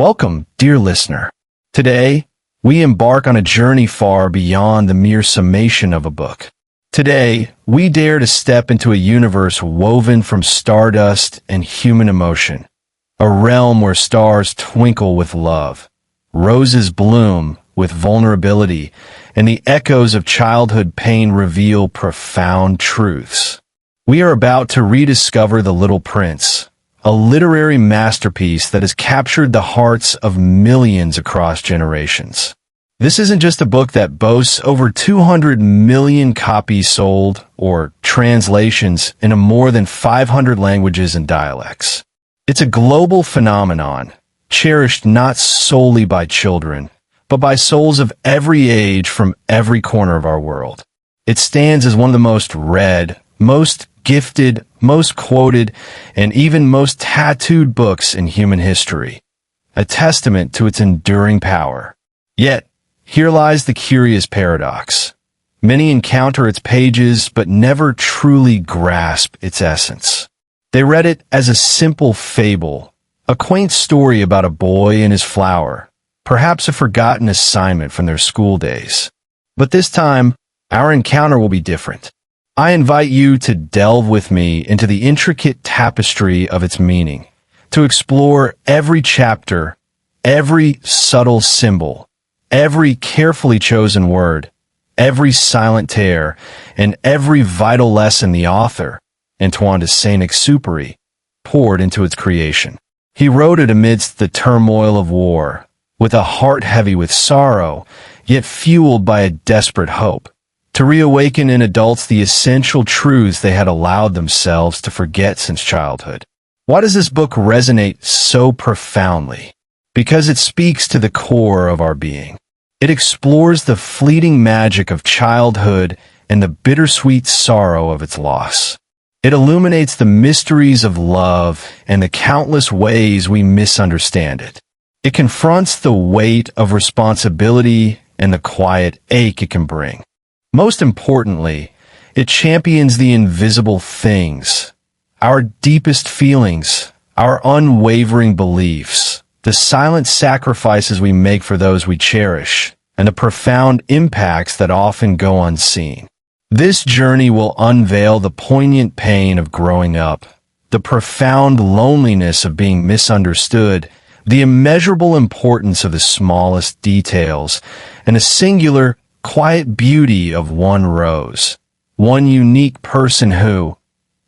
Welcome, dear listener. Today, we embark on a journey far beyond the mere summation of a book. Today, we dare to step into a universe woven from stardust and human emotion, a realm where stars twinkle with love, roses bloom with vulnerability, and the echoes of childhood pain reveal profound truths. We are about to rediscover The Little Prince, a literary masterpiece that has captured the hearts of millions across generations. This isn't just a book that boasts over 200 million copies sold, or translations into more than 500 languages and dialects. It's a global phenomenon, cherished not solely by children, but by souls of every age from every corner of our world. It stands as one of the most read, most gifted, most quoted, and even most tattooed books in human history, a testament to its enduring power. Yet, here lies the curious paradox. Many encounter its pages but never truly grasp its essence. They read it as a simple fable, a quaint story about a boy and his flower, perhaps a forgotten assignment from their school days. But this time, our encounter will be different. I invite you to delve with me into the intricate tapestry of its meaning, to explore every chapter, every subtle symbol, every carefully chosen word, every silent tear, and every vital lesson the author, Antoine de Saint-Exupéry, poured into its creation. He wrote it amidst the turmoil of war, with a heart heavy with sorrow, yet fueled by a desperate hope, to reawaken in adults the essential truths they had allowed themselves to forget since childhood. Why does this book resonate so profoundly? Because it speaks to the core of our being. It explores the fleeting magic of childhood and the bittersweet sorrow of its loss. It illuminates the mysteries of love and the countless ways we misunderstand it. It confronts the weight of responsibility and the quiet ache it can bring. Most importantly, it champions the invisible things, our deepest feelings, our unwavering beliefs, the silent sacrifices we make for those we cherish, and the profound impacts that often go unseen. This journey will unveil the poignant pain of growing up, the profound loneliness of being misunderstood, the immeasurable importance of the smallest details, and the singular, quiet beauty of one rose, one unique person who,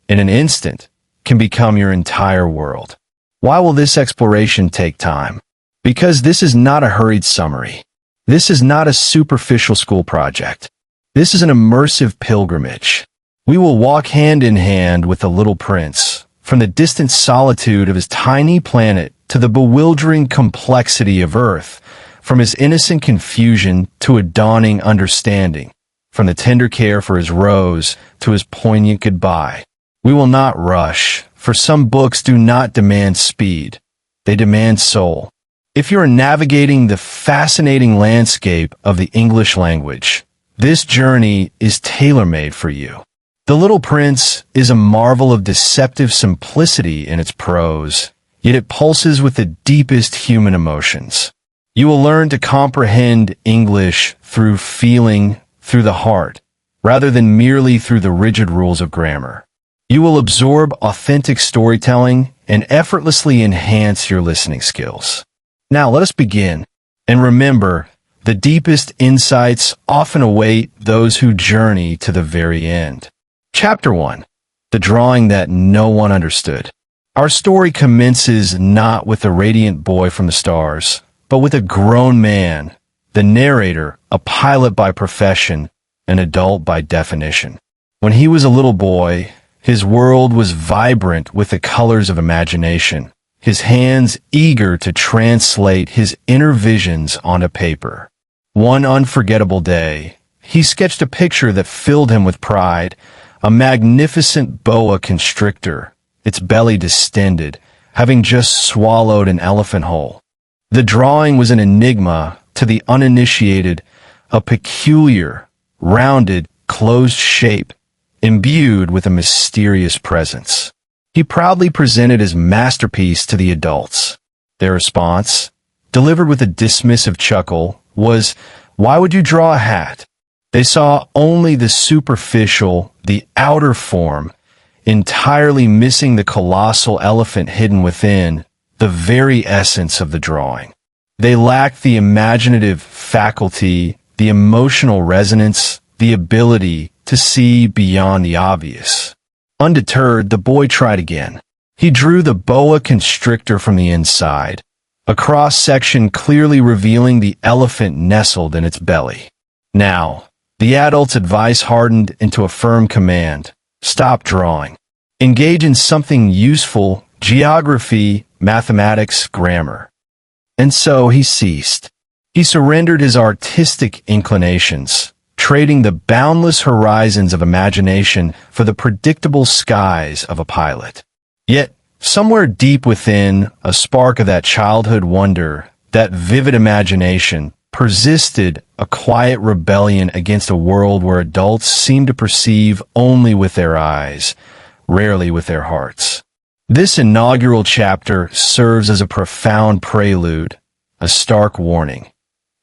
in an instant, can become your entire world. Why will this exploration take time? Because this is not a hurried summary. This is not a superficial school project. This is an immersive pilgrimage. We will walk hand in hand with the Little Prince, from the distant solitude of his tiny planet to the bewildering complexity of Earth, from his innocent confusion to a dawning understanding, from the tender care for his rose to his poignant goodbye. We will not rush, for some books do not demand speed. They demand soul. If you are navigating the fascinating landscape of the English language, this journey is tailor-made for you. The Little Prince is a marvel of deceptive simplicity in its prose, yet it pulses with the deepest human emotions. You will learn to comprehend English through feeling, through the heart, rather than merely through the rigid rules of grammar. You will absorb authentic storytelling and effortlessly enhance your listening skills. Now let us begin. And remember, the deepest insights often await those who journey to the very end. Chapter 1. The Drawing That No One Understood. Our story commences not with a radiant boy from the stars, but with a grown man, the narrator, a pilot by profession, an adult by definition. When he was a little boy, his world was vibrant with the colors of imagination, his hands eager to translate his inner visions onto paper. One unforgettable day, he sketched a picture that filled him with pride, a magnificent boa constrictor, its belly distended, having just swallowed an elephant whole. The drawing was an enigma to the uninitiated, a peculiar, rounded, closed shape, imbued with a mysterious presence. He proudly presented his masterpiece to the adults. Their response? delivered with a dismissive chuckle, was, "Why would you draw a hat?" They saw only the superficial, the outer form, entirely missing the colossal elephant hidden within, the very essence of the drawing. They lacked the imaginative faculty, the emotional resonance, the ability to see beyond the obvious. Undeterred, the boy tried again. He drew the boa constrictor from the inside, a cross-section clearly revealing the elephant nestled in its belly. Now, the adult's advice hardened into a firm command. Stop drawing. Engage in something useful, geography, mathematics, grammar. And so he ceased. He surrendered his artistic inclinations, trading the boundless horizons of imagination for the predictable skies of a pilot. Yet, somewhere deep within, a spark of that childhood wonder, that vivid imagination, persisted a quiet rebellion against a world where adults seem to perceive only with their eyes, rarely with their hearts. This inaugural chapter serves as a profound prelude, a stark warning.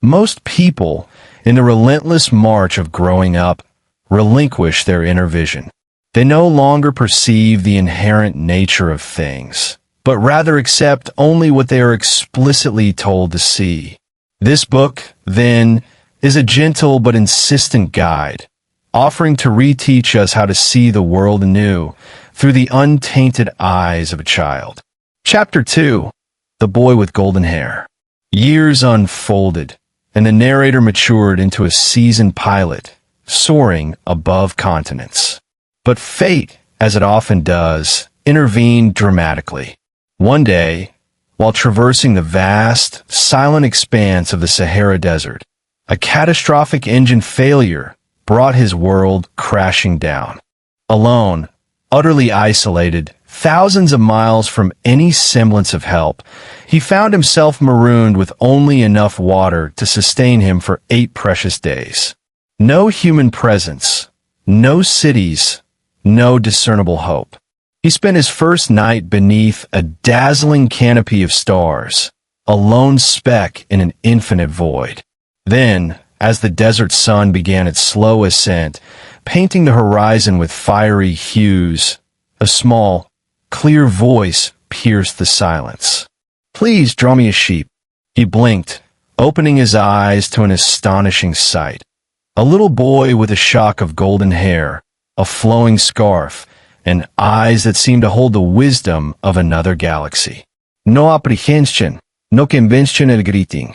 Most people, in the relentless march of growing up, relinquish their inner vision. They no longer perceive the inherent nature of things, but rather accept only what they are explicitly told to see. This book, then, is a gentle but insistent guide, offering to reteach us how to see the world anew through the untainted eyes of a child. Chapter 2. The Boy with Golden Hair. Years unfolded, and the narrator matured into a seasoned pilot, soaring above continents. But fate, as it often does, intervened dramatically. One day, while traversing the vast, silent expanse of the Sahara Desert, a catastrophic engine failure brought his world crashing down. Alone, utterly isolated, thousands of miles from any semblance of help, he found himself marooned with only enough water to sustain him for 8 precious days. No human presence, no cities, no discernible hope. He spent his first night beneath a dazzling canopy of stars, a lone speck in an infinite void. Then, as the desert sun began its slow ascent, painting the horizon with fiery hues, a small, clear voice pierced the silence. "Please draw me a sheep." He blinked, opening his eyes to an astonishing sight. A little boy with a shock of golden hair, a flowing scarf, and eyes that seemed to hold the wisdom of another galaxy. No apprehension, no conventional greeting.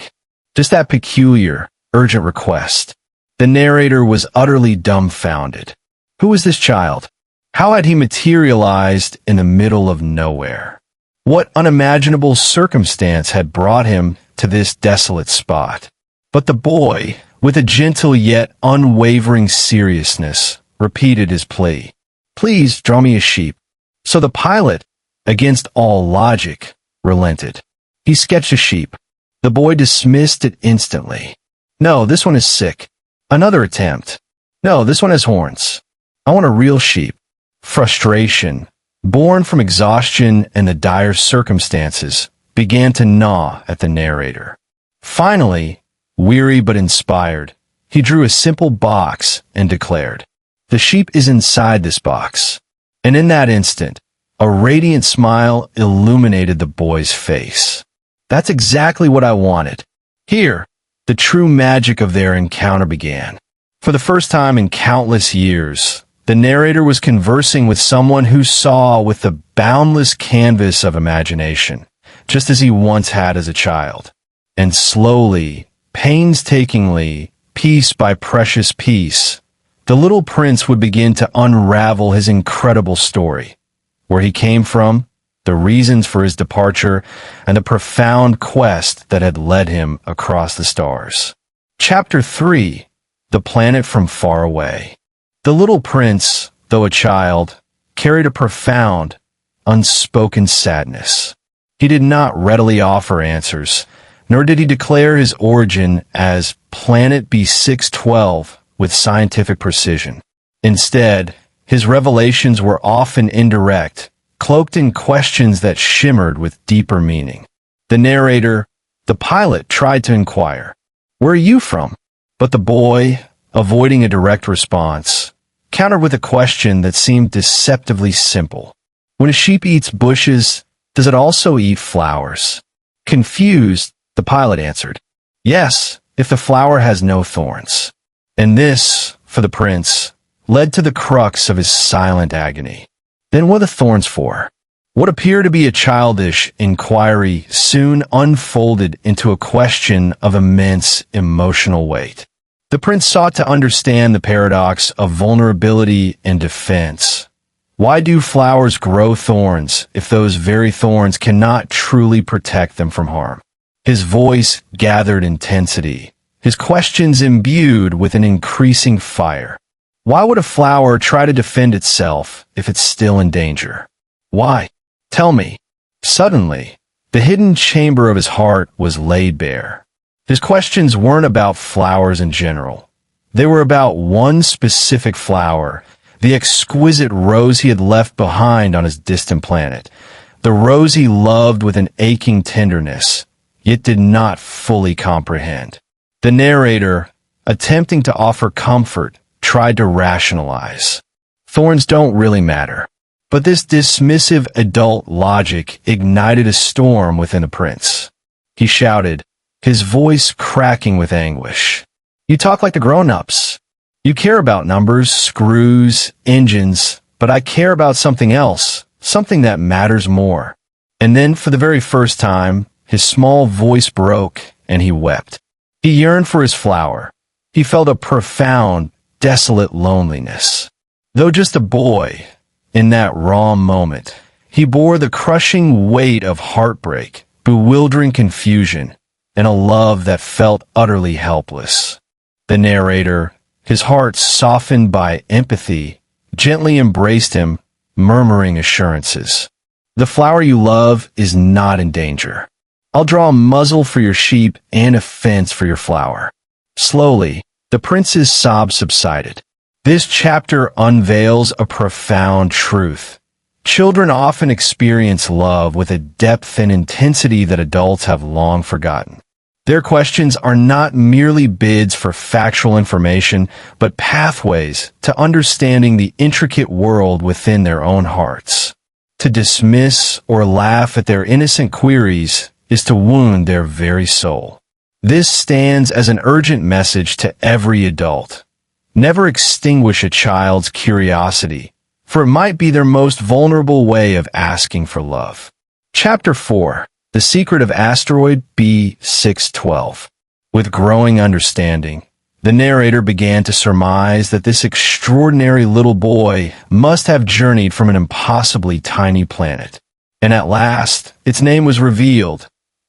Just that peculiar, urgent request. The narrator was utterly dumbfounded. Who was this child? How had he materialized in the middle of nowhere? What unimaginable circumstance had brought him to this desolate spot? But the boy, with a gentle yet unwavering seriousness, repeated his plea. "Please draw me a sheep." So the pilot, against all logic, relented. He sketched a sheep. The boy dismissed it instantly. "No, this one is sick." Another attempt. "No, this one has horns. I want a real sheep." Frustration, born from exhaustion and the dire circumstances, began to gnaw at the narrator. Finally, weary but inspired, he drew a simple box and declared, "The sheep is inside this box." And in that instant, a radiant smile illuminated the boy's face. "That's exactly what I wanted." Here, the true magic of their encounter began. For the first time in countless years, the narrator was conversing with someone who saw with the boundless canvas of imagination, just as he once had as a child. And slowly, painstakingly, piece by precious piece, the little prince would begin to unravel his incredible story, where he came from, the reasons for his departure, and the profound quest that had led him across the stars. Chapter 3. The Planet from Far Away. The little prince, though a child, carried a profound, unspoken sadness. He did not readily offer answers, nor did he declare his origin as Planet B612 with scientific precision. Instead, his revelations were often indirect, cloaked in questions that shimmered with deeper meaning. The narrator, The pilot tried to inquire, "Where are you from?" But the boy, avoiding a direct response, countered with a question that seemed deceptively simple. "When a sheep eats bushes, does it also eat flowers?" Confused, the pilot answered, "Yes, if the flower has no thorns." And this, for the prince, led to the crux of his silent agony. Then what are the thorns for? What appeared to be a childish inquiry soon unfolded into a question of immense emotional weight. The prince sought to understand the paradox of vulnerability and defense. Why do flowers grow thorns if those very thorns cannot truly protect them from harm? His voice gathered intensity, his questions imbued with an increasing fire. Why would a flower try to defend itself if it's still in danger? Why? Tell me. Suddenly, the hidden chamber of his heart was laid bare. His questions weren't about flowers in general. They were about one specific flower, the exquisite rose he had left behind on his distant planet, the rose he loved with an aching tenderness, yet did not fully comprehend. The narrator, attempting to offer comfort, tried to rationalize. Thorns don't really matter. But this dismissive adult logic ignited a storm within the prince. He shouted, his voice cracking with anguish. "You talk like the grown-ups. You care about numbers, screws, engines, but I care about something else, something that matters more." And then, for the very first time, his small voice broke, and he wept. He yearned for his flower. He felt a profound, desolate loneliness. Though just a boy, in that raw moment, he bore the crushing weight of heartbreak, bewildering confusion, and a love that felt utterly helpless. The narrator, his heart softened by empathy, gently embraced him, murmuring assurances. "The flower you love is not in danger. I'll draw a muzzle for your sheep and a fence for your flower." Slowly, the prince's sobs subsided. This chapter unveils a profound truth. Children often experience love with a depth and intensity that adults have long forgotten. Their questions are not merely bids for factual information, but pathways to understanding the intricate world within their own hearts. To dismiss or laugh at their innocent queries is to wound their very soul. This stands as an urgent message to every adult. Never extinguish a child's curiosity, for it might be their most vulnerable way of asking for love. Chapter 4. The Secret of Asteroid B612. With growing understanding, the narrator began to surmise that this extraordinary little boy must have journeyed from an impossibly tiny planet. And at last, its name was revealed,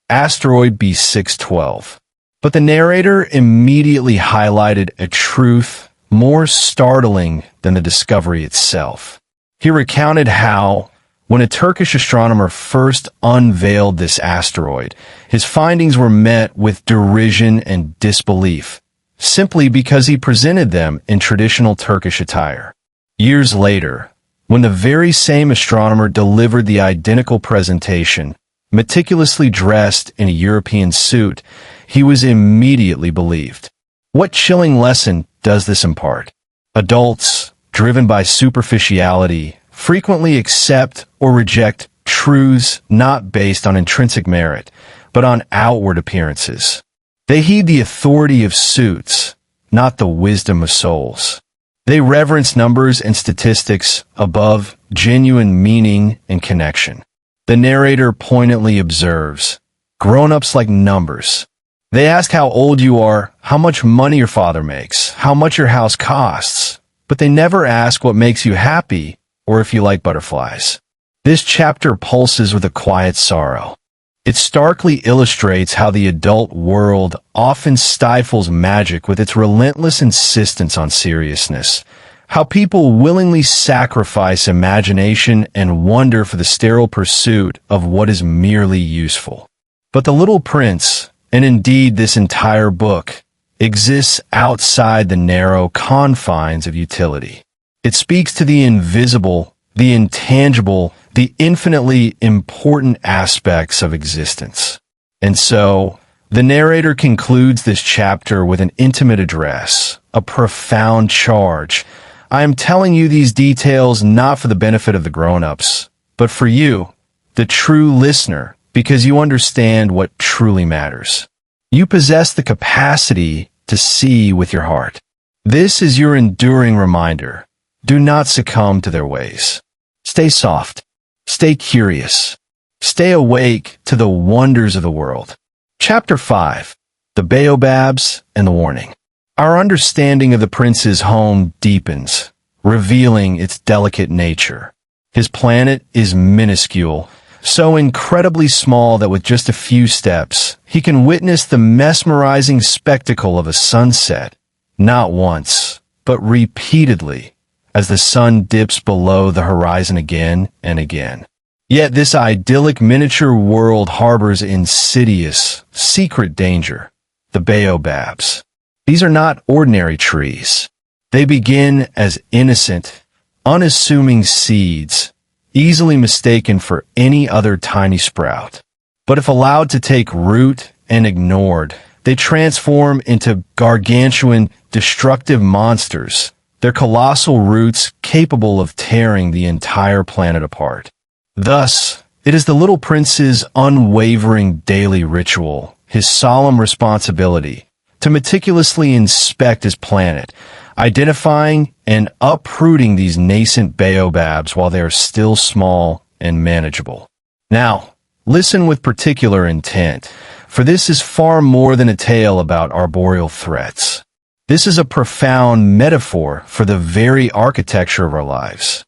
Asteroid B612. But the narrator immediately highlighted a truth more startling than the discovery itself. He recounted how, when a Turkish astronomer first unveiled this asteroid, his findings were met with derision and disbelief, simply because he presented them in traditional Turkish attire. Years later, when the very same astronomer delivered the identical presentation, meticulously dressed in a European suit, he was immediately believed. What chilling lesson does this impart? Adults, driven by superficiality, frequently accept or reject truths not based on intrinsic merit, but on outward appearances. They heed the authority of suits, not the wisdom of souls. They reverence numbers and statistics above genuine meaning and connection. The narrator poignantly observes, "Grown-ups like numbers. They ask how old you are, how much money your father makes, how much your house costs, but they never ask what makes you happy or if you like butterflies." This chapter pulses with a quiet sorrow. It starkly illustrates how the adult world often stifles magic with its relentless insistence on seriousness, how people willingly sacrifice imagination and wonder for the sterile pursuit of what is merely useful. But the Little Prince, and indeed this entire book, exists outside the narrow confines of utility. It speaks to the invisible, the intangible, the infinitely important aspects of existence. And so, The narrator concludes this chapter with an intimate address, a profound charge. I am telling you these details not for the benefit of the grown-ups, but for you, the true listener, because you understand what truly matters. You possess the capacity to see with your heart. This is your enduring reminder. Do not succumb to their ways. Stay soft. Stay curious. Stay awake to the wonders of the world. Chapter 5. The Baobabs and the Warning. Our understanding of the prince's home deepens, revealing its delicate nature. His planet is minuscule, so incredibly small that with just a few steps, he can witness the mesmerizing spectacle of a sunset, not once, but repeatedly, as the sun dips below the horizon again and again. Yet this idyllic miniature world harbors insidious, secret danger, the baobabs. These are not ordinary trees. They begin as innocent, unassuming seeds, easily mistaken for any other tiny sprout. But if allowed to take root and ignored, they transform into gargantuan, destructive monsters, their colossal roots capable of tearing the entire planet apart. Thus, it is the little prince's unwavering daily ritual, his solemn responsibility, to meticulously inspect his planet, identifying and uprooting these nascent baobabs while they are still small and manageable. Now, listen with particular intent, for this is far more than a tale about arboreal threats. This is a profound metaphor for the very architecture of our lives.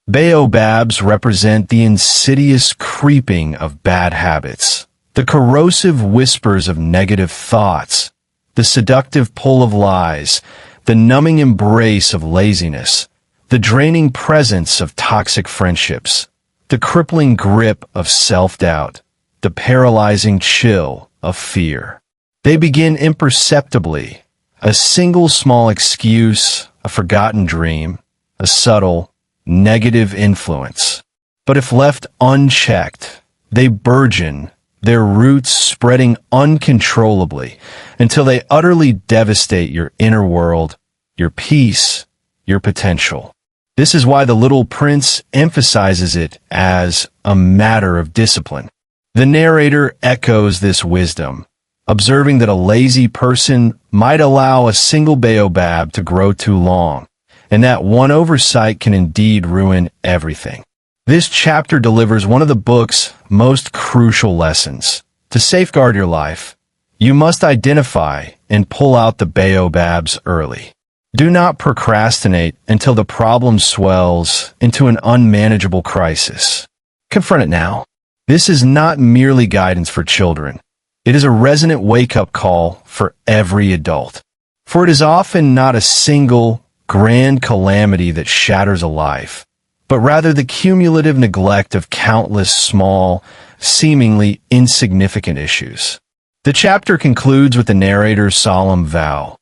Baobabs represent the insidious creeping of bad habits, the corrosive whispers of negative thoughts, the seductive pull of lies, the numbing embrace of laziness, the draining presence of toxic friendships, the crippling grip of self-doubt, the paralyzing chill of fear. They begin imperceptibly, a single small excuse, a forgotten dream, a subtle, negative influence. But if left unchecked, they burgeon, their roots spreading uncontrollably until they utterly devastate your inner world, your peace, your potential. This is why the Little Prince emphasizes it as a matter of discipline. The narrator echoes this wisdom, observing that a lazy person might allow a single baobab to grow too long, and that one oversight can indeed ruin everything. This chapter delivers one of the book's most crucial lessons. To safeguard your life, you must identify and pull out the baobabs early. Do not procrastinate until the problem swells into an unmanageable crisis. Confront it now. This is not merely guidance for children. It is a resonant wake-up call for every adult. For it is often not a single, grand calamity that shatters a life, but rather the cumulative neglect of countless small, seemingly insignificant issues. The chapter concludes with the narrator's solemn vow.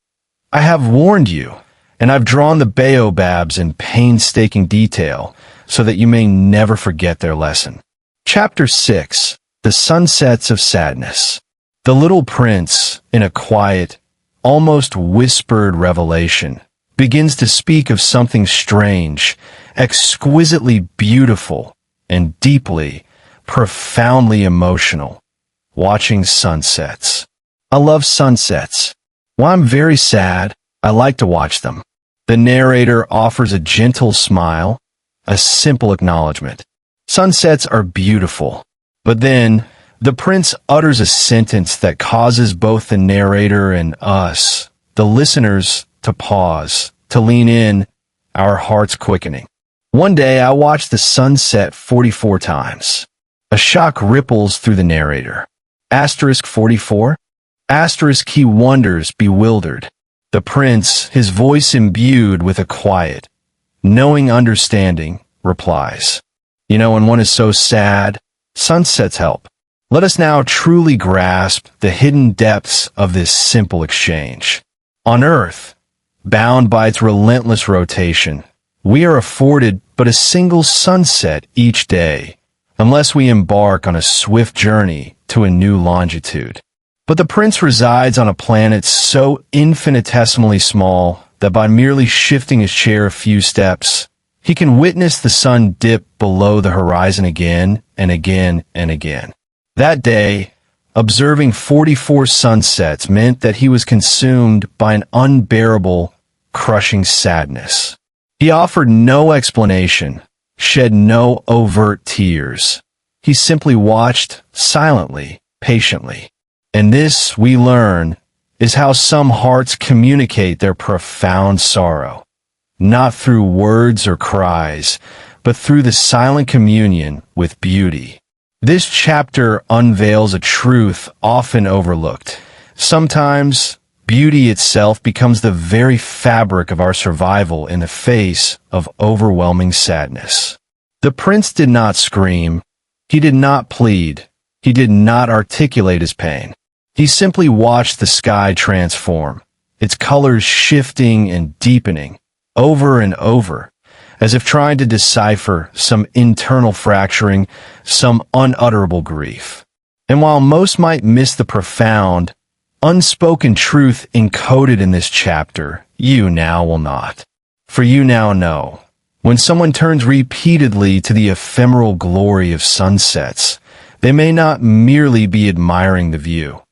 I have warned you, and I've drawn the baobabs in painstaking detail so that you may never forget their lesson. Chapter 6. The Sunsets of Sadness. The Little Prince, in a quiet, almost whispered revelation, begins to speak of something strange, exquisitely beautiful, and deeply, profoundly emotional. Watching sunsets. I love sunsets. While I'm very sad, I like to watch them. The narrator offers a gentle smile, a simple acknowledgement. Sunsets are beautiful. But then, the prince utters a sentence that causes both the narrator and us, the listeners, to pause, to lean in, our hearts quickening. One day I watched the sunset 44 times. A shock ripples through the narrator. Asterisk 44? Asterisk he wonders, bewildered. The prince, his voice imbued with a quiet, knowing understanding, replies. You know, when one is so sad, sunsets help. Let us now truly grasp the hidden depths of this simple exchange. On Earth, bound by its relentless rotation, we are afforded but a single sunset each day, unless we embark on a swift journey to a new longitude. But the prince resides on a planet so infinitesimally small that by merely shifting his chair a few steps, he can witness the sun dip below the horizon again and again and again. That day, observing 44 sunsets meant that he was consumed by an unbearable, crushing sadness. He offered no explanation, shed no overt tears. He simply watched silently, patiently. And this, we learn, is how some hearts communicate their profound sorrow, not through words or cries, but through the silent communion with beauty. This chapter unveils a truth often overlooked. Sometimes, beauty itself becomes the very fabric of our survival in the face of overwhelming sadness. The prince did not scream. He did not plead. He did not articulate his pain. He simply watched the sky transform, its colors shifting and deepening, over and over, as if trying to decipher some internal fracturing, some unutterable grief. And while most might miss the profound, unspoken truth encoded in this chapter, you now will not. For you now know, when someone turns repeatedly to the ephemeral glory of sunsets, they may not merely be admiring the view.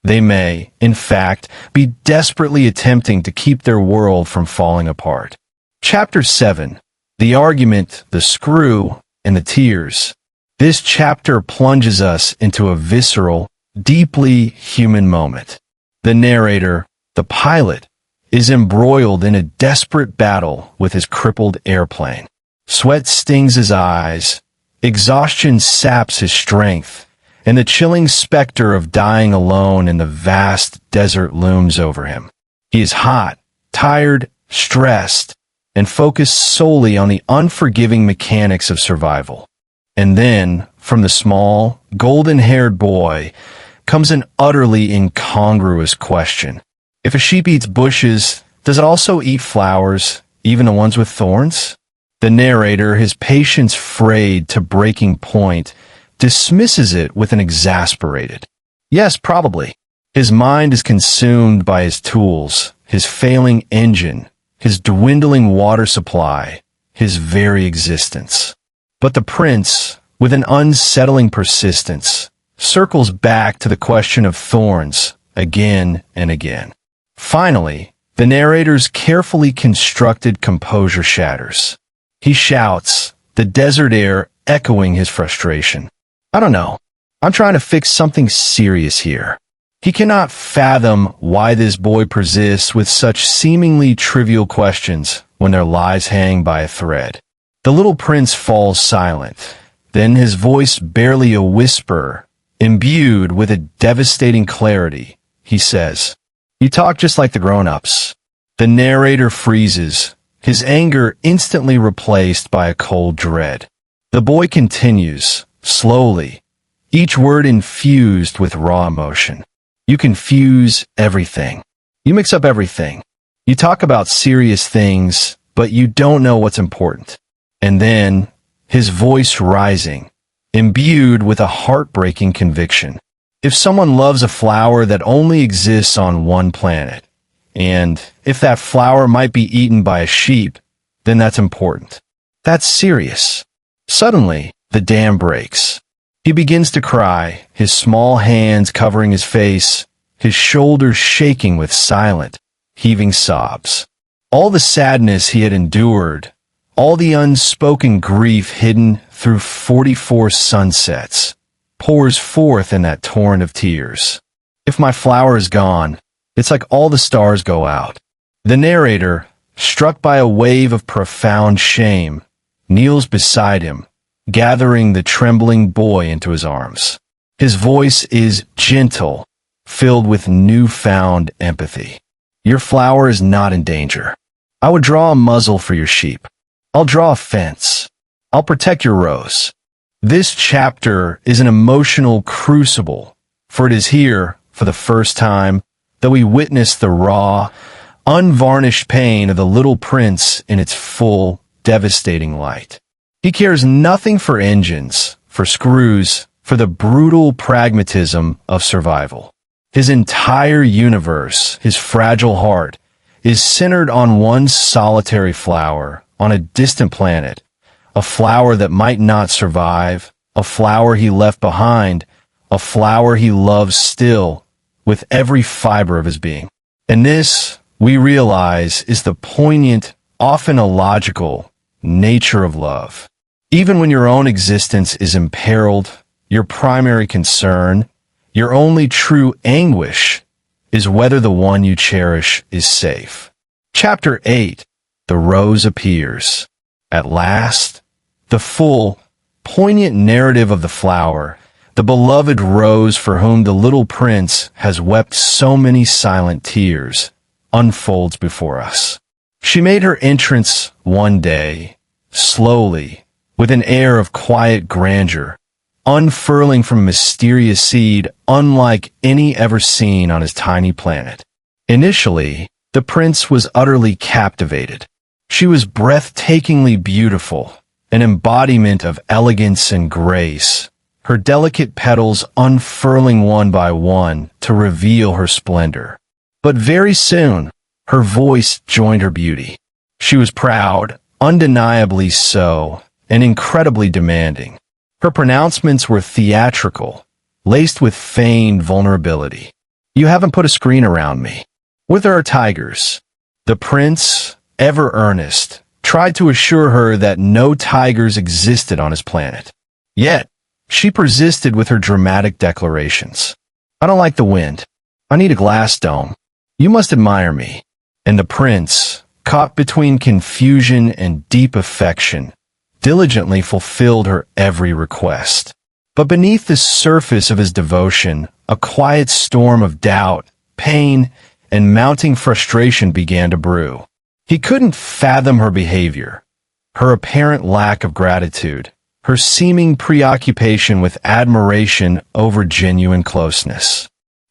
They may, in fact, be desperately attempting to keep their world from falling apart. Chapter 7. The Argument, the Screw, and the Tears. This chapter plunges us into a visceral, deeply human moment. The narrator, the pilot, is embroiled in a desperate battle with his crippled airplane. Sweat stings his eyes, exhaustion saps his strength, and the chilling specter of dying alone in the vast desert looms over him. He is hot, tired, stressed, and focused solely on the unforgiving mechanics of survival. And then, from the small, golden-haired boy, comes an utterly incongruous question. If a sheep eats bushes, does it also eat flowers, even the ones with thorns? The narrator, his patience frayed to breaking point, dismisses it with an exasperated, "Yes, probably." His mind is consumed by his tools, his failing engine, his dwindling water supply, his very existence. But the prince, with an unsettling persistence, circles back to the question of thorns again and again. Finally, the narrator's carefully constructed composure shatters. He shouts, the desert air echoing his frustration. "I don't know. I'm trying to fix something serious here." He cannot fathom why this boy persists with such seemingly trivial questions when their lives hang by a thread. The little prince falls silent. Then his voice barely a whisper, imbued with a devastating clarity, he says, "You talk just like the grown-ups." The narrator freezes, his anger instantly replaced by a cold dread. The boy continues, slowly, each word infused with raw emotion. "You confuse everything. You mix up everything. You talk about serious things, but you don't know what's important." And then, his voice rising, imbued with a heartbreaking conviction. If someone loves a flower that only exists on one planet, and if that flower might be eaten by a sheep, then that's important. That's serious. Suddenly, the dam breaks. He begins to cry, his small hands covering his face, his shoulders shaking with silent, heaving sobs. All the sadness he had endured, all the unspoken grief hidden through 44 sunsets, pours forth in that torrent of tears. If my flower is gone, it's like all the stars go out. The narrator, struck by a wave of profound shame, kneels beside him, gathering the trembling boy into his arms. His voice is gentle, filled with newfound empathy. "Your flower is not in danger. I would draw a muzzle for your sheep. I'll draw a fence. I'll protect your rose." This chapter is an emotional crucible, for it is here, for the first time, that we witness the raw, unvarnished pain of the little prince in its full, devastating light. He cares nothing for engines, for screws, for the brutal pragmatism of survival. His entire universe, his fragile heart, is centered on one solitary flower on a distant planet, a flower that might not survive, a flower he left behind, a flower he loves still, with every fiber of his being. And this, we realize, is the poignant, often illogical, nature of love. Even when your own existence is imperiled, your primary concern, your only true anguish, is whether the one you cherish is safe. Chapter 8. The Rose Appears. At last, the full, poignant narrative of the flower, the beloved rose for whom the little prince has wept so many silent tears, unfolds before us. She made her entrance one day, slowly, with an air of quiet grandeur, unfurling from a mysterious seed unlike any ever seen on his tiny planet. Initially, the prince was utterly captivated. She was breathtakingly beautiful, an embodiment of elegance and grace, her delicate petals unfurling one by one to reveal her splendor. But very soon, her voice joined her beauty. She was proud, undeniably so, and incredibly demanding. Her pronouncements were theatrical, laced with feigned vulnerability. "You haven't put a screen around me. Where there are tigers." The prince, ever earnest, tried to assure her that no tigers existed on his planet. Yet, she persisted with her dramatic declarations. "I don't like the wind. I need a glass dome. You must admire me." And the prince, caught between confusion and deep affection, diligently fulfilled her every request. But beneath the surface of his devotion, a quiet storm of doubt, pain, and mounting frustration began to brew. He couldn't fathom her behavior, her apparent lack of gratitude, her seeming preoccupation with admiration over genuine closeness.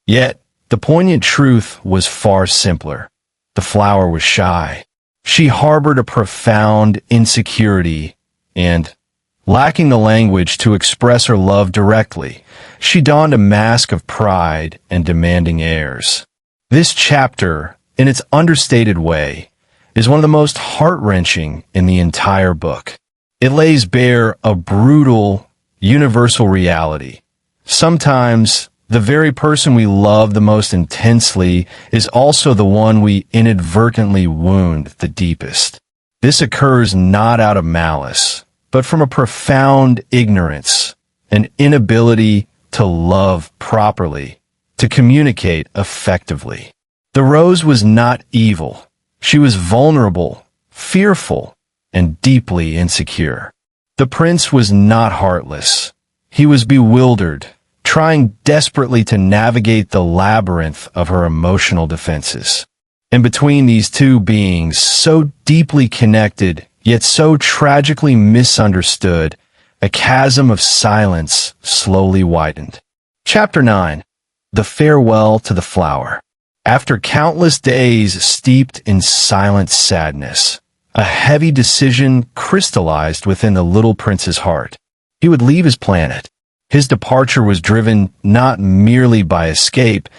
Yet, the poignant truth was far simpler. The flower was shy. She harbored a profound insecurity and, lacking the language to express her love directly, she donned a mask of pride and demanding airs. This chapter, in its understated way, is one of the most heart-wrenching in the entire book. It lays bare a brutal, universal reality. Sometimes, the very person we love the most intensely is also the one we inadvertently wound the deepest. This occurs not out of malice, but from a profound ignorance, an inability to love properly, to communicate effectively. The rose was not evil. She was vulnerable, fearful, and deeply insecure. The prince was not heartless. He was bewildered, trying desperately to navigate the labyrinth of her emotional defenses. And between these two beings, so deeply connected, yet so tragically misunderstood, a chasm of silence slowly widened. Chapter 9. The Farewell to the Flower. After countless days steeped in silent sadness, a heavy decision crystallized within the little prince's heart. He would leave his planet. His departure was driven not merely by escape,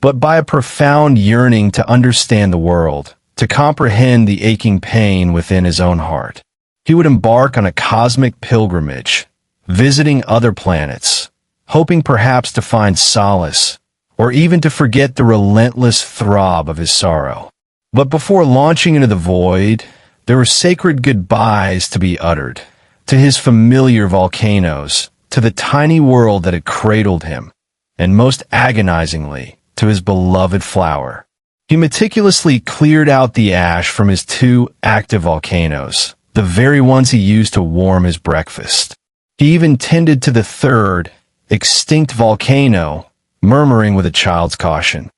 but by a profound yearning to understand the world, to comprehend the aching pain within his own heart. He would embark on a cosmic pilgrimage, visiting other planets, hoping perhaps to find solace, or even to forget the relentless throb of his sorrow. But before launching into the void, there were sacred goodbyes to be uttered, to his familiar volcanoes, to the tiny world that had cradled him, and most agonizingly, to his beloved flower. He meticulously cleared out the ash from his two active volcanoes, the very ones he used to warm his breakfast. He even tended to the third, extinct volcano, murmuring with a child's caution,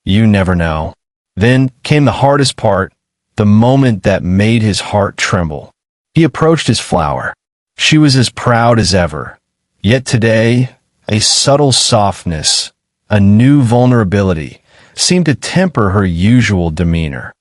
"You never know." Then came the hardest part, the moment that made his heart tremble. He approached his flower. She was as proud as ever. Yet today, a subtle softness, a new vulnerability, seemed to temper her usual demeanor.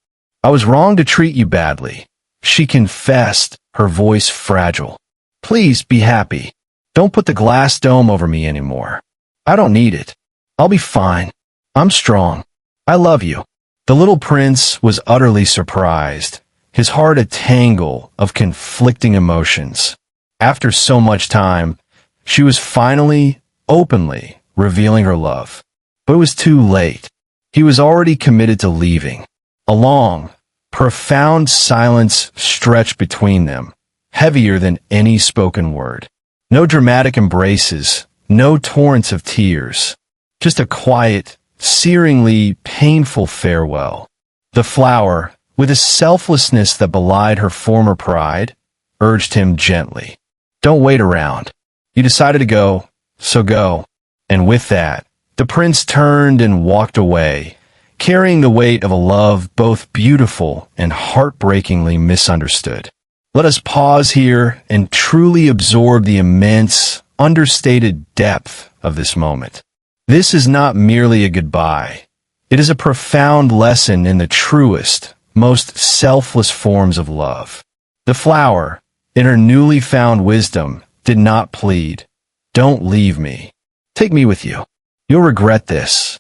"I was wrong to treat you badly," she confessed, her voice fragile. "Please be happy. Don't put the glass dome over me anymore. I don't need it. I'll be fine." I'm strong. I love you." The little prince was utterly surprised, his heart a tangle of conflicting emotions. After so much time, she was finally, openly, revealing her love. But it was too late. He was already committed to leaving. A long, profound silence stretched between them, heavier than any spoken word. No dramatic embraces, no torrents of tears. Just a quiet, searingly painful farewell. The flower, with a selflessness that belied her former pride, urged him gently, "Don't wait around. You decided to go, so go." And with that, the prince turned and walked away, carrying the weight of a love both beautiful and heartbreakingly misunderstood. Let us pause here and truly absorb the immense, understated depth of this moment. This is not merely a goodbye. It is a profound lesson in the truest, most selfless forms of love. The flower, in her newly found wisdom, did not plead, "Don't leave me. Take me with you. You'll regret this."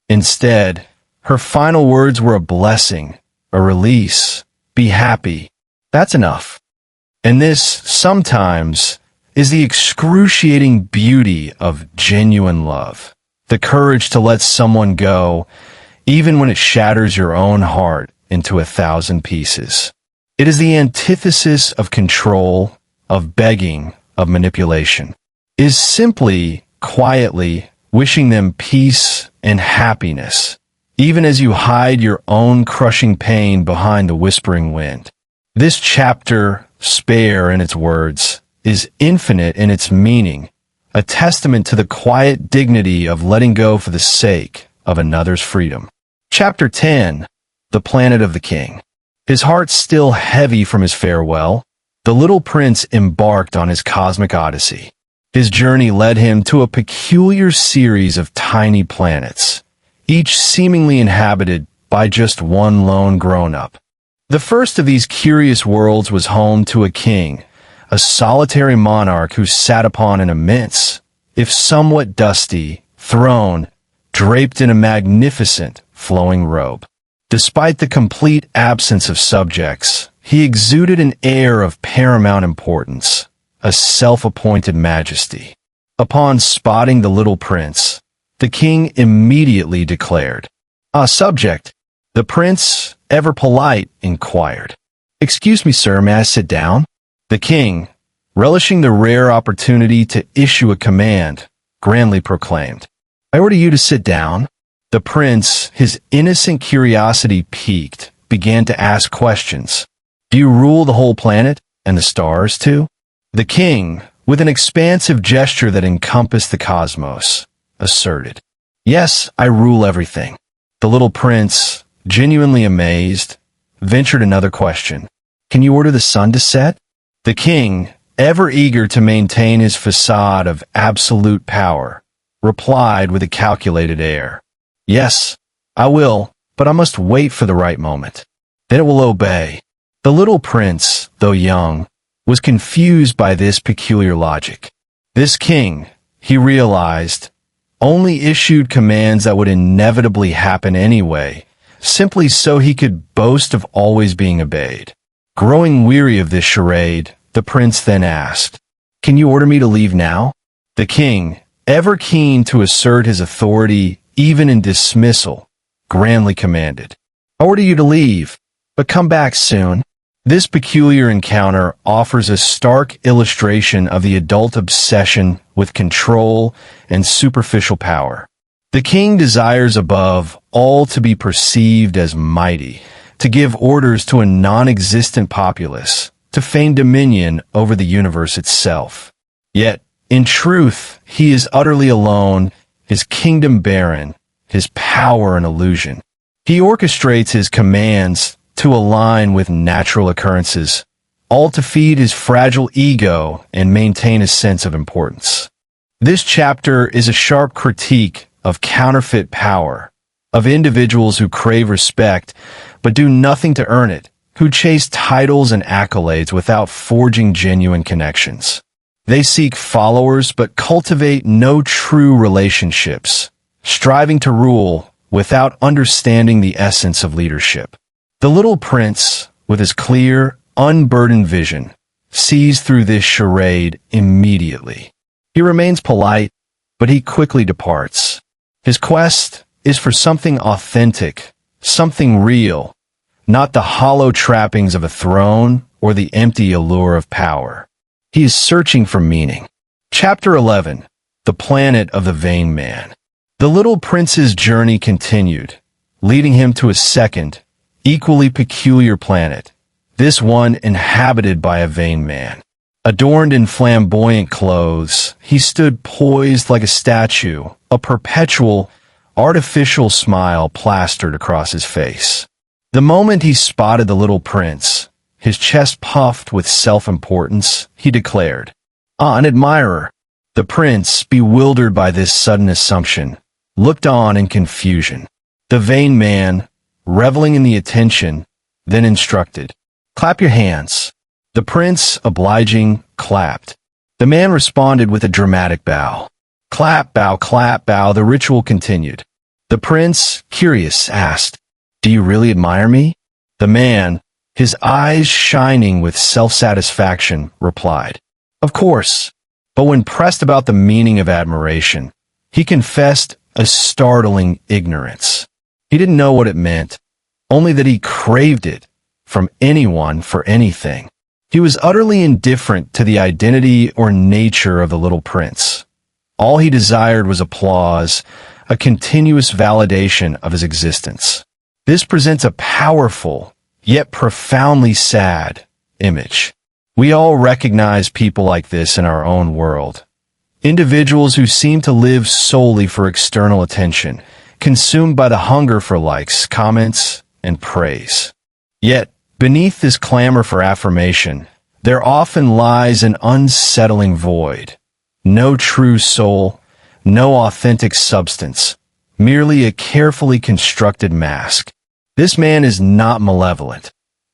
Instead, her final words were a blessing, a release. "Be happy. That's enough." And this, sometimes, is the excruciating beauty of genuine love. The courage to let someone go, even when it shatters your own heart into 1,000 pieces. It is the antithesis of control, of begging, of manipulation. It is simply, quietly, wishing them peace and happiness, even as you hide your own crushing pain behind the whispering wind. This chapter, spare in its words, is infinite in its meaning, a testament to the quiet dignity of letting go for the sake of another's freedom. Chapter 10, The Planet of the King. His heart still heavy from his farewell, the little prince embarked on his cosmic odyssey. His journey led him to a peculiar series of tiny planets, each seemingly inhabited by just one lone grown-up. The first of these curious worlds was home to a king, a solitary monarch who sat upon an immense, if somewhat dusty, throne draped in a magnificent, flowing robe. Despite the complete absence of subjects, he exuded an air of paramount importance, a self-appointed majesty. Upon spotting the little prince, the king immediately declared, "Ah, subject." The prince, ever polite, inquired, "Excuse me, sir, may I sit down?" The king, relishing the rare opportunity to issue a command, grandly proclaimed, "I order you to sit down." The prince, his innocent curiosity piqued, began to ask questions. "Do you rule the whole planet, and the stars too?" The king, with an expansive gesture that encompassed the cosmos, asserted, "Yes, I rule everything." The little prince, genuinely amazed, ventured another question. "Can you order the sun to set?" The king, ever eager to maintain his facade of absolute power, replied with a calculated air, "Yes, I will, but I must wait for the right moment. Then it will obey." The little prince, though young, was confused by this peculiar logic. This king, he realized, only issued commands that would inevitably happen anyway, simply so he could boast of always being obeyed. Growing weary of this charade, the prince then asked, "Can you order me to leave now?" The king, ever keen to assert his authority even in dismissal, grandly commanded, "I order you to leave, but come back soon." This peculiar encounter offers a stark illustration of the adult obsession with control and superficial power. The king desires above all to be perceived as mighty, to give orders to a non-existent populace, to feign dominion over the universe itself. Yet, in truth, he is utterly alone, his kingdom barren, his power an illusion. He orchestrates his commands to align with natural occurrences, all to feed his fragile ego and maintain a sense of importance. This chapter is a sharp critique of counterfeit power, of individuals who crave respect but do nothing to earn it, who chase titles and accolades without forging genuine connections. They seek followers but cultivate no true relationships, striving to rule without understanding the essence of leadership. The little prince, with his clear, unburdened vision, sees through this charade immediately. He remains polite, but he quickly departs. His quest is for something authentic, something real, not the hollow trappings of a throne or the empty allure of power. He is searching for meaning. Chapter 11. The Planet of the Vain Man. The little prince's journey continued, leading him to a second, equally peculiar planet, this one inhabited by a vain man. Adorned in flamboyant clothes, he stood poised like a statue, a perpetual, artificial smile plastered across his face. The moment he spotted the little prince, his chest puffed with self-importance, he declared, "An admirer." The prince, bewildered by this sudden assumption, looked on in confusion. The vain man, reveling in the attention, then instructed, "Clap your hands." The prince, obliging, clapped. The man responded with a dramatic bow. Clap, bow, the ritual continued. The prince, curious, asked, "Do you really admire me?" The man, his eyes shining with self-satisfaction, replied, "Of course." But when pressed about the meaning of admiration, he confessed a startling ignorance. He didn't know what it meant, only that he craved it from anyone for anything. He was utterly indifferent to the identity or nature of the little prince. All he desired was applause, a continuous validation of his existence. This presents a powerful, yet profoundly sad, image. We all recognize people like this in our own world. Individuals who seem to live solely for external attention, consumed by the hunger for likes, comments, and praise. Yet, beneath this clamor for affirmation, there often lies an unsettling void. No true soul, no authentic substance, merely a carefully constructed mask. This man is not malevolent.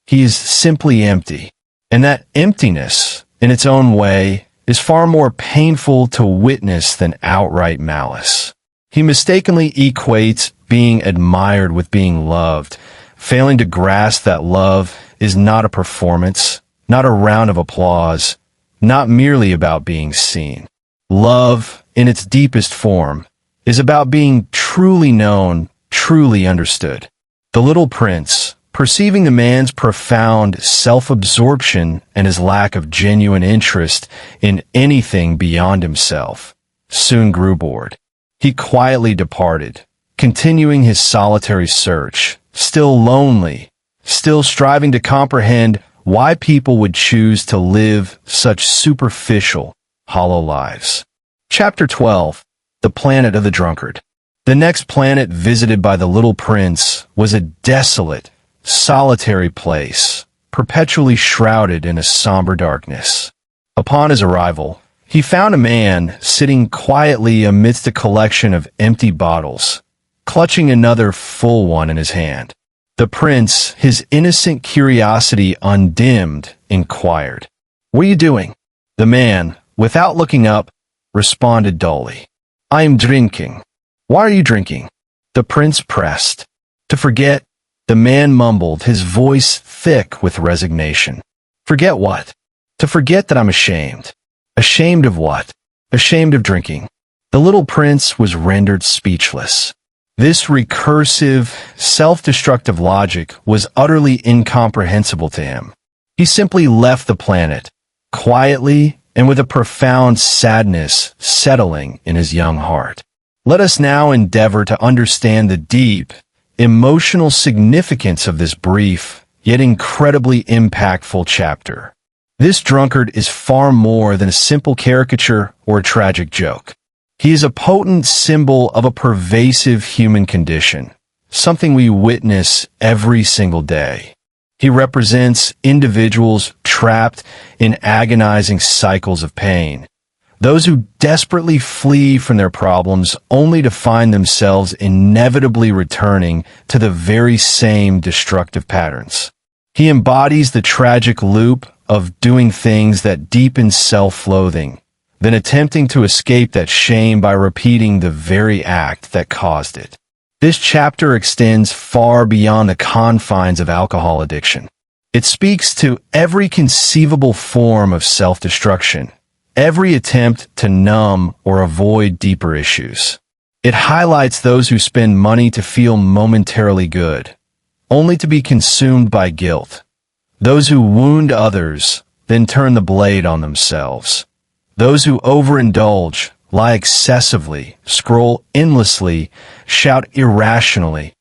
He is simply empty. And that emptiness, in its own way, is far more painful to witness than outright malice. He mistakenly equates being admired with being loved, failing to grasp that love is not a performance, not a round of applause, not merely about being seen. Love, in its deepest form, is about being truly known, truly understood. The little prince, perceiving the man's profound self-absorption and his lack of genuine interest in anything beyond himself, soon grew bored. He quietly departed, continuing his solitary search, still lonely, still striving to comprehend why people would choose to live such superficial, hollow lives. Chapter 12. The Planet of the Drunkard. The next planet visited by the little prince was a desolate, solitary place, perpetually shrouded in a somber darkness. Upon his arrival, he found a man sitting quietly amidst a collection of empty bottles, clutching another full one in his hand. The prince, his innocent curiosity undimmed, inquired, "What are you doing?" The man, without looking up, responded dully, "I am drinking." "Why are you drinking?" The prince pressed. "To forget," the man mumbled, his voice thick with resignation. "Forget what?" "To forget that I'm ashamed." "Ashamed of what?" "Ashamed of drinking." The little prince was rendered speechless. This recursive, self-destructive logic was utterly incomprehensible to him. He simply left the planet, quietly and with a profound sadness settling in his young heart. Let us now endeavor to understand the deep, emotional significance of this brief, yet incredibly impactful chapter. This drunkard is far more than a simple caricature or a tragic joke. He is a potent symbol of a pervasive human condition, something we witness every single day. He represents individuals trapped in agonizing cycles of pain, those who desperately flee from their problems only to find themselves inevitably returning to the very same destructive patterns. He embodies the tragic loop of doing things that deepen self-loathing, then attempting to escape that shame by repeating the very act that caused it. This chapter extends far beyond the confines of alcohol addiction. It speaks to every conceivable form of self-destruction, every attempt to numb or avoid deeper issues. It highlights those who spend money to feel momentarily good, only to be consumed by guilt. Those who wound others, then turn the blade on themselves. Those who overindulge, lie excessively, scroll endlessly, shout irrationally,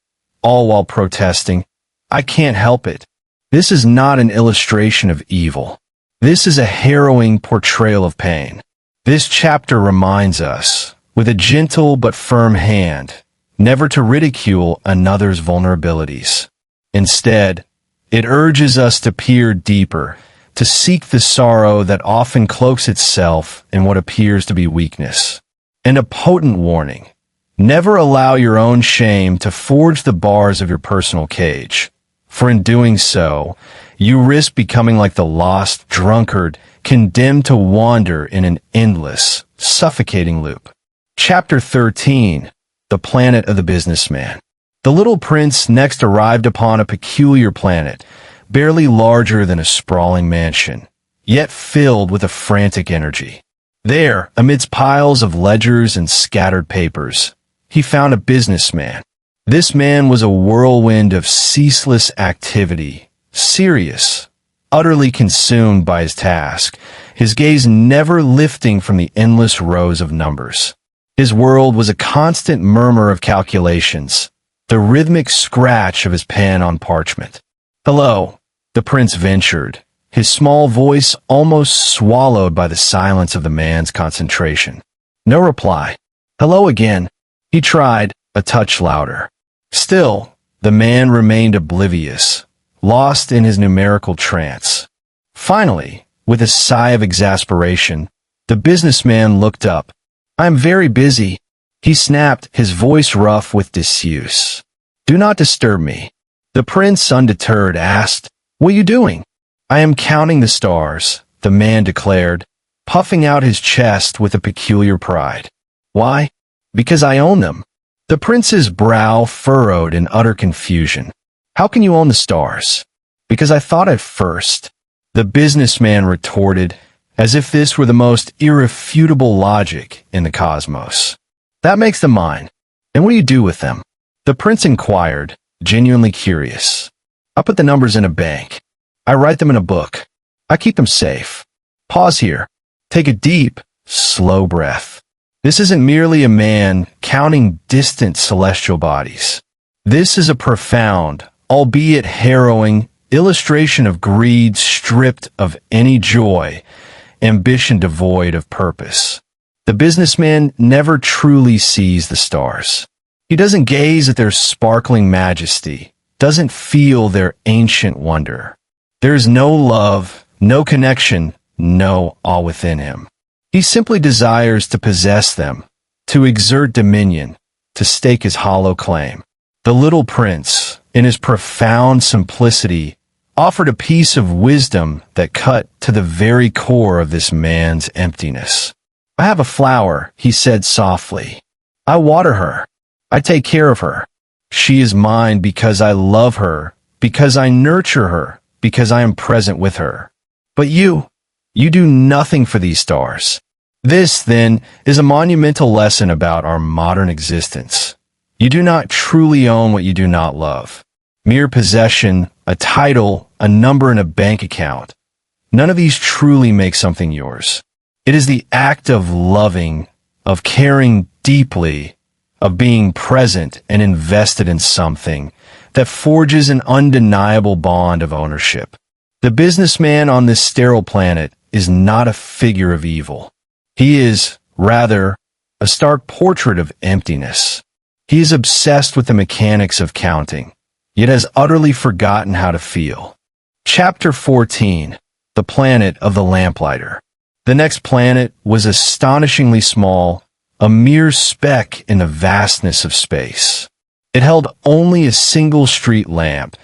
all while protesting, "I can't help it." This is not an illustration of evil. This is a harrowing portrayal of pain. This chapter reminds us, with a gentle but firm hand, never to ridicule another's vulnerabilities. Instead, it urges us to peer deeper, to seek the sorrow that often cloaks itself in what appears to be weakness. And a potent warning: never allow your own shame to forge the bars of your personal cage, for in doing so, you risk becoming like the lost drunkard, condemned to wander in an endless, suffocating loop. Chapter 13. The Planet of the Businessman. The little prince next arrived upon a peculiar planet, barely larger than a sprawling mansion, yet filled with a frantic energy. There, amidst piles of ledgers and scattered papers, he found a businessman. This man was a whirlwind of ceaseless activity, serious, utterly consumed by his task, his gaze never lifting from the endless rows of numbers. His world was a constant murmur of calculations, the rhythmic scratch of his pen on parchment. "Hello," the prince ventured, his small voice almost swallowed by the silence of the man's concentration. No reply. "Hello again." He tried, a touch louder. Still, the man remained oblivious, lost in his numerical trance. Finally, with a sigh of exasperation, the businessman looked up. "I am very busy," he snapped, his voice rough with disuse. "Do not disturb me." The prince, undeterred, asked, "What are you doing?" "I am counting the stars," the man declared, puffing out his chest with a peculiar pride. "Why?" "Because I own them." The prince's brow furrowed in utter confusion. "How can you own the stars?" "Because I thought at first," the businessman retorted, as if this were the most irrefutable logic in the cosmos. "That makes them mine. And what do you do with them?" The prince inquired, genuinely curious. "I put the numbers in a bank. I write them in a book. I keep them safe." Pause here. Take a deep, slow breath. This isn't merely a man counting distant celestial bodies. This is a profound, albeit harrowing, illustration of greed stripped of any joy, ambition devoid of purpose. The businessman never truly sees the stars. He doesn't gaze at their sparkling majesty, doesn't feel their ancient wonder. There is no love, no connection, no awe within him. He simply desires to possess them, to exert dominion, to stake his hollow claim. The little prince, in his profound simplicity, offered a piece of wisdom that cut to the very core of this man's emptiness. "I have a flower," he said softly. "I water her. I take care of her. She is mine because I love her, because I nurture her, because I am present with her. But you do nothing for these stars." This, then, is a monumental lesson about our modern existence. You do not truly own what you do not love. Mere possession, a title, a number in a bank account, none of these truly make something yours. It is the act of loving, of caring deeply, of being present and invested in something that forges an undeniable bond of ownership. The businessman on this sterile planet is not a figure of evil. He is, rather, a stark portrait of emptiness. He is obsessed with the mechanics of counting, yet has utterly forgotten how to feel. Chapter 14. The Planet of the Lamplighter. The next planet was astonishingly small, a mere speck in the vastness of space. It held only a single street lamp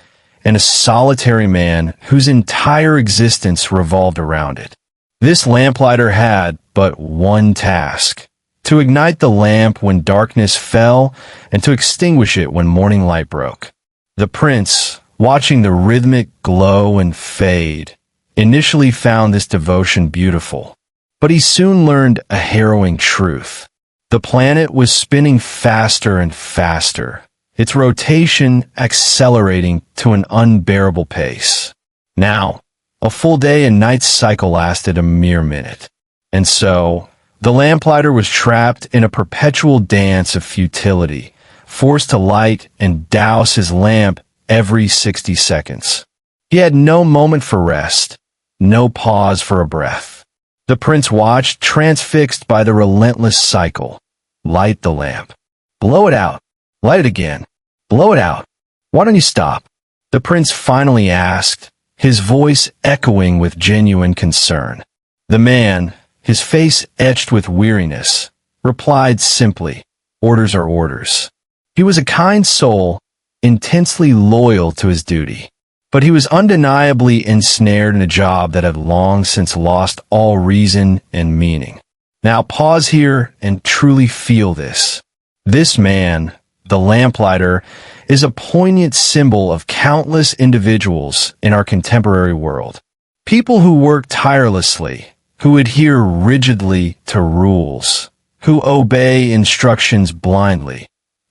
and a solitary man whose entire existence revolved around it. This lamplighter had but one task: to ignite the lamp when darkness fell, and to extinguish it when morning light broke. The prince, watching the rhythmic glow and fade, initially found this devotion beautiful. But he soon learned a harrowing truth. The planet was spinning faster and faster, its rotation accelerating to an unbearable pace. Now, a full day and night cycle lasted a mere minute. And so, the lamplighter was trapped in a perpetual dance of futility, forced to light and douse his lamp every 60 seconds. He had no moment for rest, no pause for a breath. The prince watched, transfixed by the relentless cycle. Light the lamp. Blow it out. Light it again. Blow it out. Why don't you stop? The prince finally asked, his voice echoing with genuine concern. The man, his face etched with weariness, replied simply, "Orders are orders." He was a kind soul, intensely loyal to his duty. But he was undeniably ensnared in a job that had long since lost all reason and meaning. Now pause here and truly feel this. This man, the lamplighter, is a poignant symbol of countless individuals in our contemporary world. People who work tirelessly, who adhere rigidly to rules, who obey instructions blindly,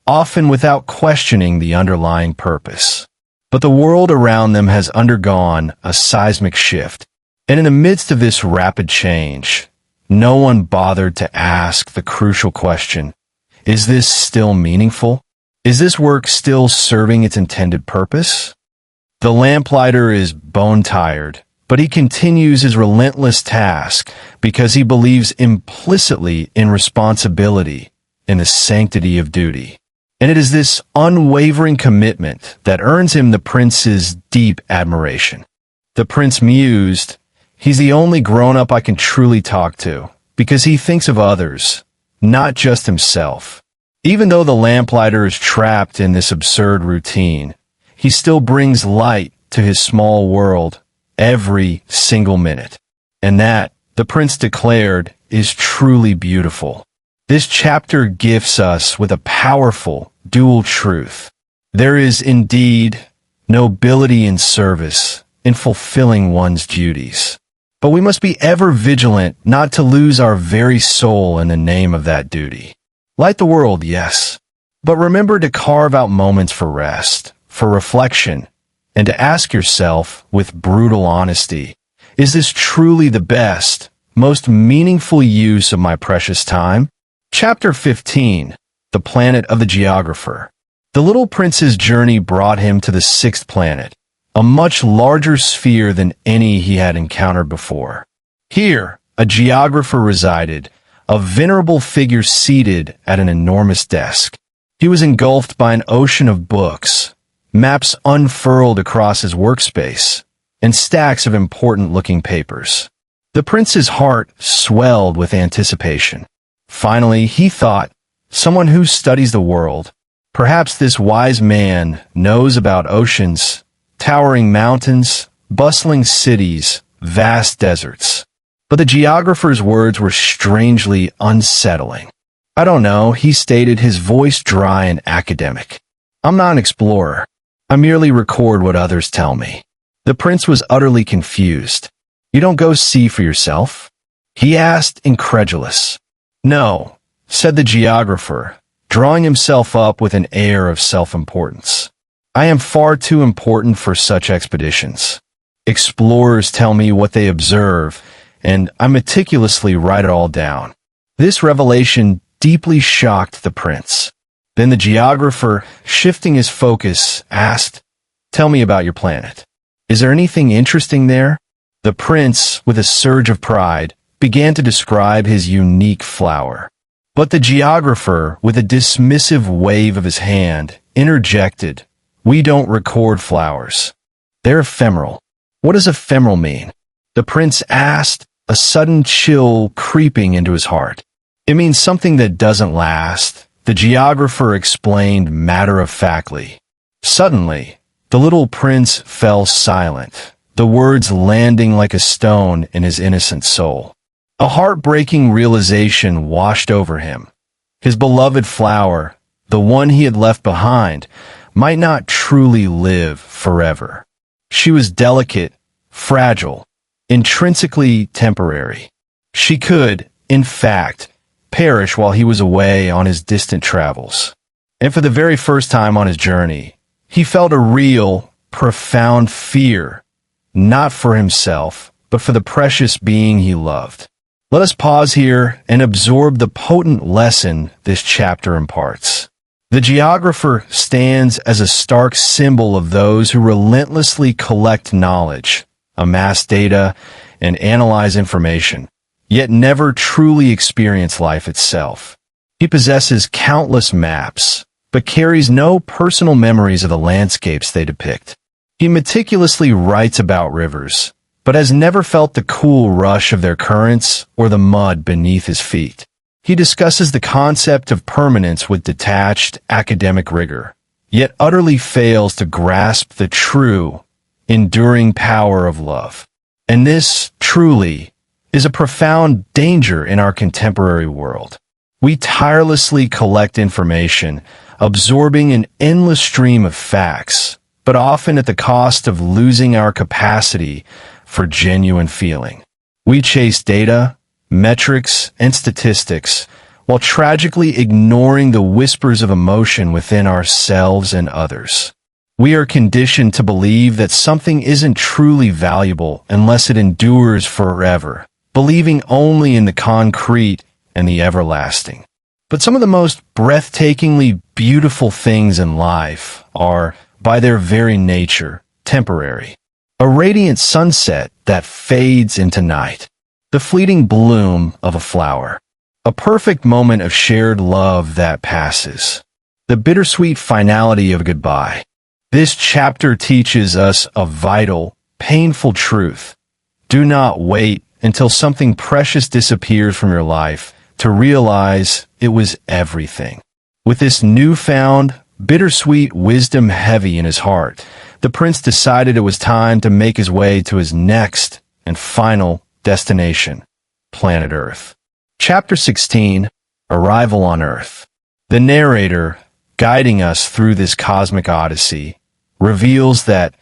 often without questioning the underlying purpose. But the world around them has undergone a seismic shift, and in the midst of this rapid change, no one bothered to ask the crucial question, is this still meaningful? Is this work still serving its intended purpose? The lamplighter is bone-tired, but he continues his relentless task because he believes implicitly in responsibility, in the sanctity of duty. And it is this unwavering commitment that earns him the prince's deep admiration. The prince mused, "He's the only grown-up I can truly talk to, because he thinks of others, not just himself." Even though the lamplighter is trapped in this absurd routine, he still brings light to his small world every single minute. And that, the prince declared, is truly beautiful. This chapter gifts us with a powerful, dual truth. There is indeed nobility in service, in fulfilling one's duties. But we must be ever vigilant not to lose our very soul in the name of that duty. Light the world, yes, but remember to carve out moments for rest, for reflection, and to ask yourself with brutal honesty, is this truly the best, most meaningful use of my precious time? Chapter 15, The Planet of the Geographer. The little prince's journey brought him to the sixth planet, a much larger sphere than any he had encountered before. Here, a geographer resided, a venerable figure seated at an enormous desk. He was engulfed by an ocean of books, maps unfurled across his workspace, and stacks of important-looking papers. The prince's heart swelled with anticipation. Finally, he thought, someone who studies the world. Perhaps this wise man knows about oceans, towering mountains, bustling cities, vast deserts. But the geographer's words were strangely unsettling. "I don't know," he stated, his voice dry and academic. "I'm not an explorer. I merely record what others tell me." The prince was utterly confused. "You don't go see for yourself?" he asked, incredulous. "No," said the geographer, drawing himself up with an air of self-importance. "I am far too important for such expeditions. Explorers tell me what they observe, and I meticulously write it all down." This revelation deeply shocked the prince. Then the geographer, shifting his focus, asked, "Tell me about your planet. Is there anything interesting there?" The prince, with a surge of pride, began to describe his unique flower. But the geographer, with a dismissive wave of his hand, interjected, "We don't record flowers. They're ephemeral." "What does ephemeral mean?" the prince asked, a sudden chill creeping into his heart. "It means something that doesn't last," the geographer explained matter-of-factly. Suddenly, the little prince fell silent, the words landing like a stone in his innocent soul. A heartbreaking realization washed over him. His beloved flower, the one he had left behind, might not truly live forever. She was delicate, fragile, intrinsically temporary. She could, in fact, perish while he was away on his distant travels. And for the very first time on his journey, he felt a real, profound fear, not for himself, but for the precious being he loved. Let us pause here and absorb the potent lesson this chapter imparts. The geographer stands as a stark symbol of those who relentlessly collect knowledge, amass data, and analyze information, yet never truly experience life itself. He possesses countless maps, but carries no personal memories of the landscapes they depict. He meticulously writes about rivers, but has never felt the cool rush of their currents or the mud beneath his feet. He discusses the concept of permanence with detached academic rigor, yet utterly fails to grasp the true, enduring power of love. And this, truly, is a profound danger in our contemporary world. We tirelessly collect information, absorbing an endless stream of facts, but often at the cost of losing our capacity for genuine feeling. We chase data, metrics, and statistics, while tragically ignoring the whispers of emotion within ourselves and others. We are conditioned to believe that something isn't truly valuable unless it endures forever, believing only in the concrete and the everlasting. But some of the most breathtakingly beautiful things in life are, by their very nature, temporary. A radiant sunset that fades into night. The fleeting bloom of a flower. A perfect moment of shared love that passes. The bittersweet finality of goodbye. This chapter teaches us a vital, painful truth. Do not wait until something precious disappears from your life to realize it was everything. With this newfound, bittersweet wisdom heavy in his heart, the prince decided it was time to make his way to his next and final destination, planet Earth. Chapter 16, Arrival on Earth. The narrator, guiding us through this cosmic odyssey, reveals that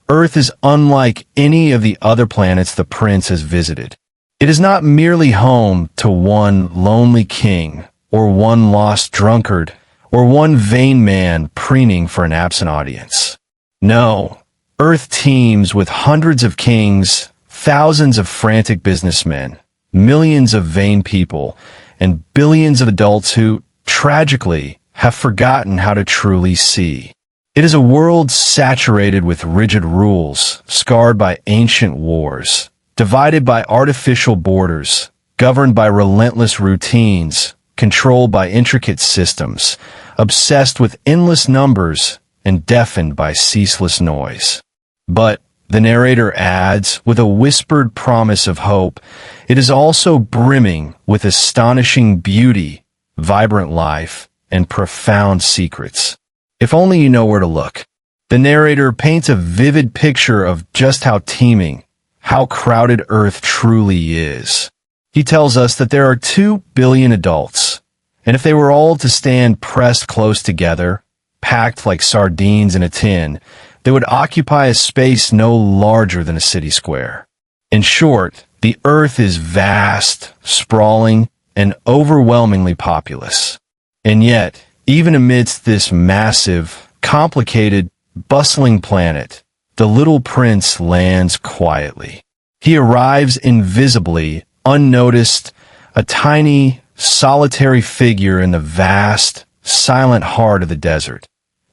Earth is unlike any of the other planets the prince has visited. It is not merely home to one lonely king, or one lost drunkard, or one vain man preening for an absent audience. No, Earth teems with hundreds of kings, thousands of frantic businessmen, millions of vain people, and billions of adults who, tragically, have forgotten how to truly see. It is a world saturated with rigid rules, scarred by ancient wars, divided by artificial borders, governed by relentless routines, controlled by intricate systems, obsessed with endless numbers, and deafened by ceaseless noise. But, the narrator adds, with a whispered promise of hope, it is also brimming with astonishing beauty, vibrant life, and profound secrets. If only you know where to look. The narrator paints a vivid picture of just how teeming, how crowded Earth truly is. He tells us that there are 2 billion adults, and if they were all to stand pressed close together, packed like sardines in a tin, they would occupy a space no larger than a city square. In short, the Earth is vast, sprawling, and overwhelmingly populous. And yet, even amidst this massive, complicated, bustling planet, the little prince lands quietly. He arrives invisibly, unnoticed, a tiny, solitary figure in the vast, silent heart of the desert.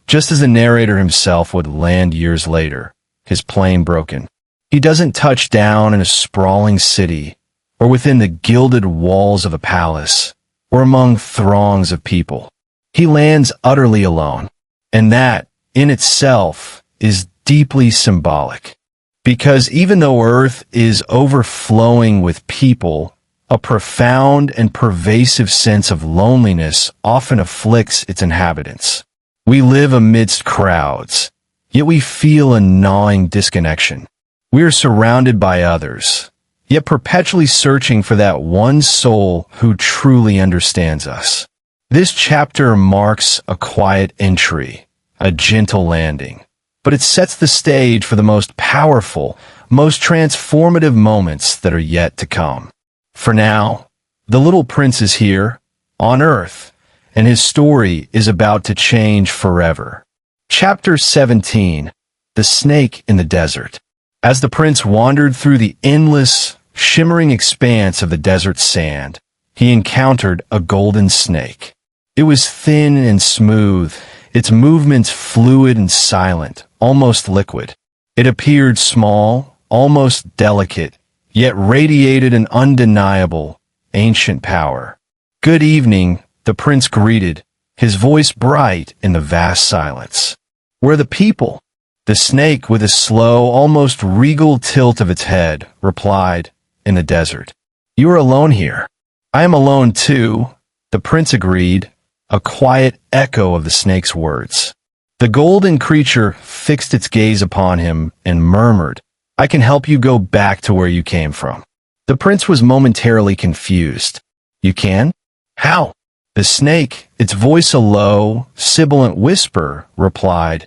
Just as the narrator himself would land years later, his plane broken. He doesn't touch down in a sprawling city, or within the gilded walls of a palace, or among throngs of people. He lands utterly alone, and that, in itself, is deeply symbolic. Because even though Earth is overflowing with people, a profound and pervasive sense of loneliness often afflicts its inhabitants. We live amidst crowds, yet we feel a gnawing disconnection. We are surrounded by others, yet perpetually searching for that one soul who truly understands us. This chapter marks a quiet entry, a gentle landing, but it sets the stage for the most powerful, most transformative moments that are yet to come. For now, the little prince is here, on Earth, and his story is about to change forever. Chapter 17, The Snake in the Desert. As the prince wandered through the endless, shimmering expanse of the desert sand, he encountered a golden snake. It was thin and smooth, its movements fluid and silent, almost liquid. It appeared small, almost delicate, yet radiated an undeniable, ancient power. "Good evening," the prince greeted, his voice bright in the vast silence. "Where are the people?" The snake, with a slow, almost regal tilt of its head, replied, "In the desert." "You are alone here." "I am alone too," the prince agreed, a quiet echo of the snake's words. The golden creature fixed its gaze upon him and murmured, "I can help you go back to where you came from." The prince was momentarily confused. "You can? How?" The snake, its voice a low, sibilant whisper, replied,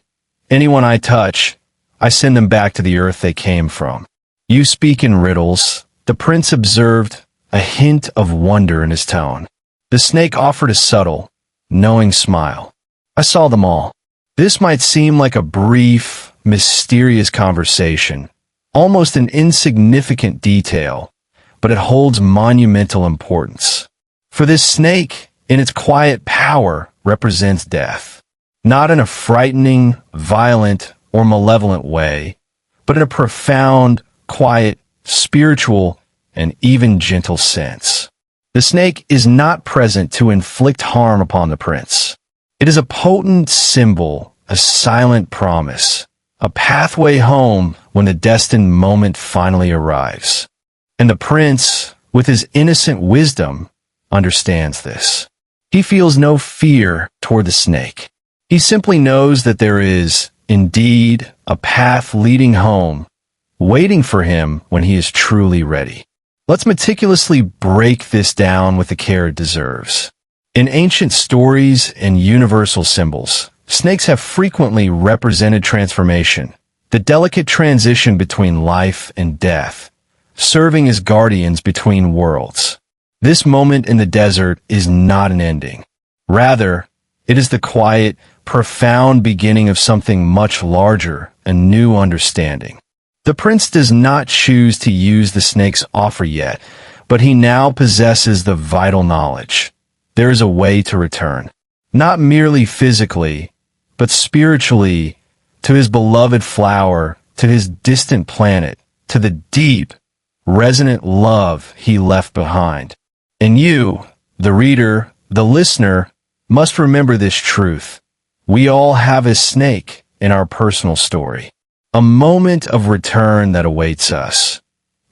"Anyone I touch, I send them back to the earth they came from." "You speak in riddles," the prince observed, a hint of wonder in his tone. The snake offered a subtle, knowing smile. "I saw them all." This might seem like a brief, mysterious conversation, almost an insignificant detail, but it holds monumental importance. For this snake, in its quiet power, represents death. Not in a frightening, violent, or malevolent way, but in a profound, quiet, spiritual, and even gentle sense. The snake is not present to inflict harm upon the prince. It is a potent symbol, a silent promise, a pathway home when the destined moment finally arrives. And the prince, with his innocent wisdom, understands this. He feels no fear toward the snake. He simply knows that there is, indeed, a path leading home, waiting for him when he is truly ready. Let's meticulously break this down with the care it deserves. In ancient stories and universal symbols, snakes have frequently represented transformation, the delicate transition between life and death, serving as guardians between worlds. This moment in the desert is not an ending. Rather, it is the quiet, profound beginning of something much larger, a new understanding. The prince does not choose to use the snake's offer yet, but he now possesses the vital knowledge. There is a way to return, not merely physically, but spiritually, to his beloved flower, to his distant planet, to the deep, resonant love he left behind. And you, the reader, the listener, must remember this truth. We all have a snake in our personal story. A moment of return that awaits us.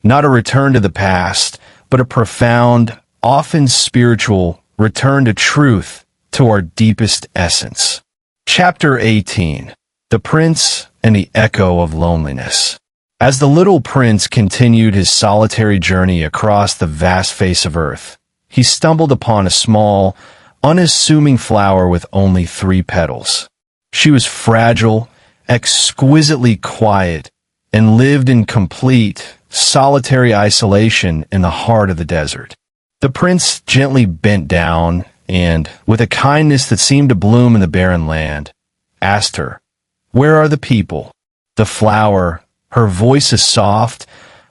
Not a return to the past, but a profound, often spiritual return to truth, to our deepest essence. Chapter 18. The Prince and the Echo of Loneliness. As the little prince continued his solitary journey across the vast face of earth, he stumbled upon a small, unassuming flower with only 3 petals. She was fragile, exquisitely quiet, and lived in complete, solitary isolation in the heart of the desert. The prince gently bent down and, with a kindness that seemed to bloom in the barren land, asked her, "Where are the people?" The flower, her voice a soft,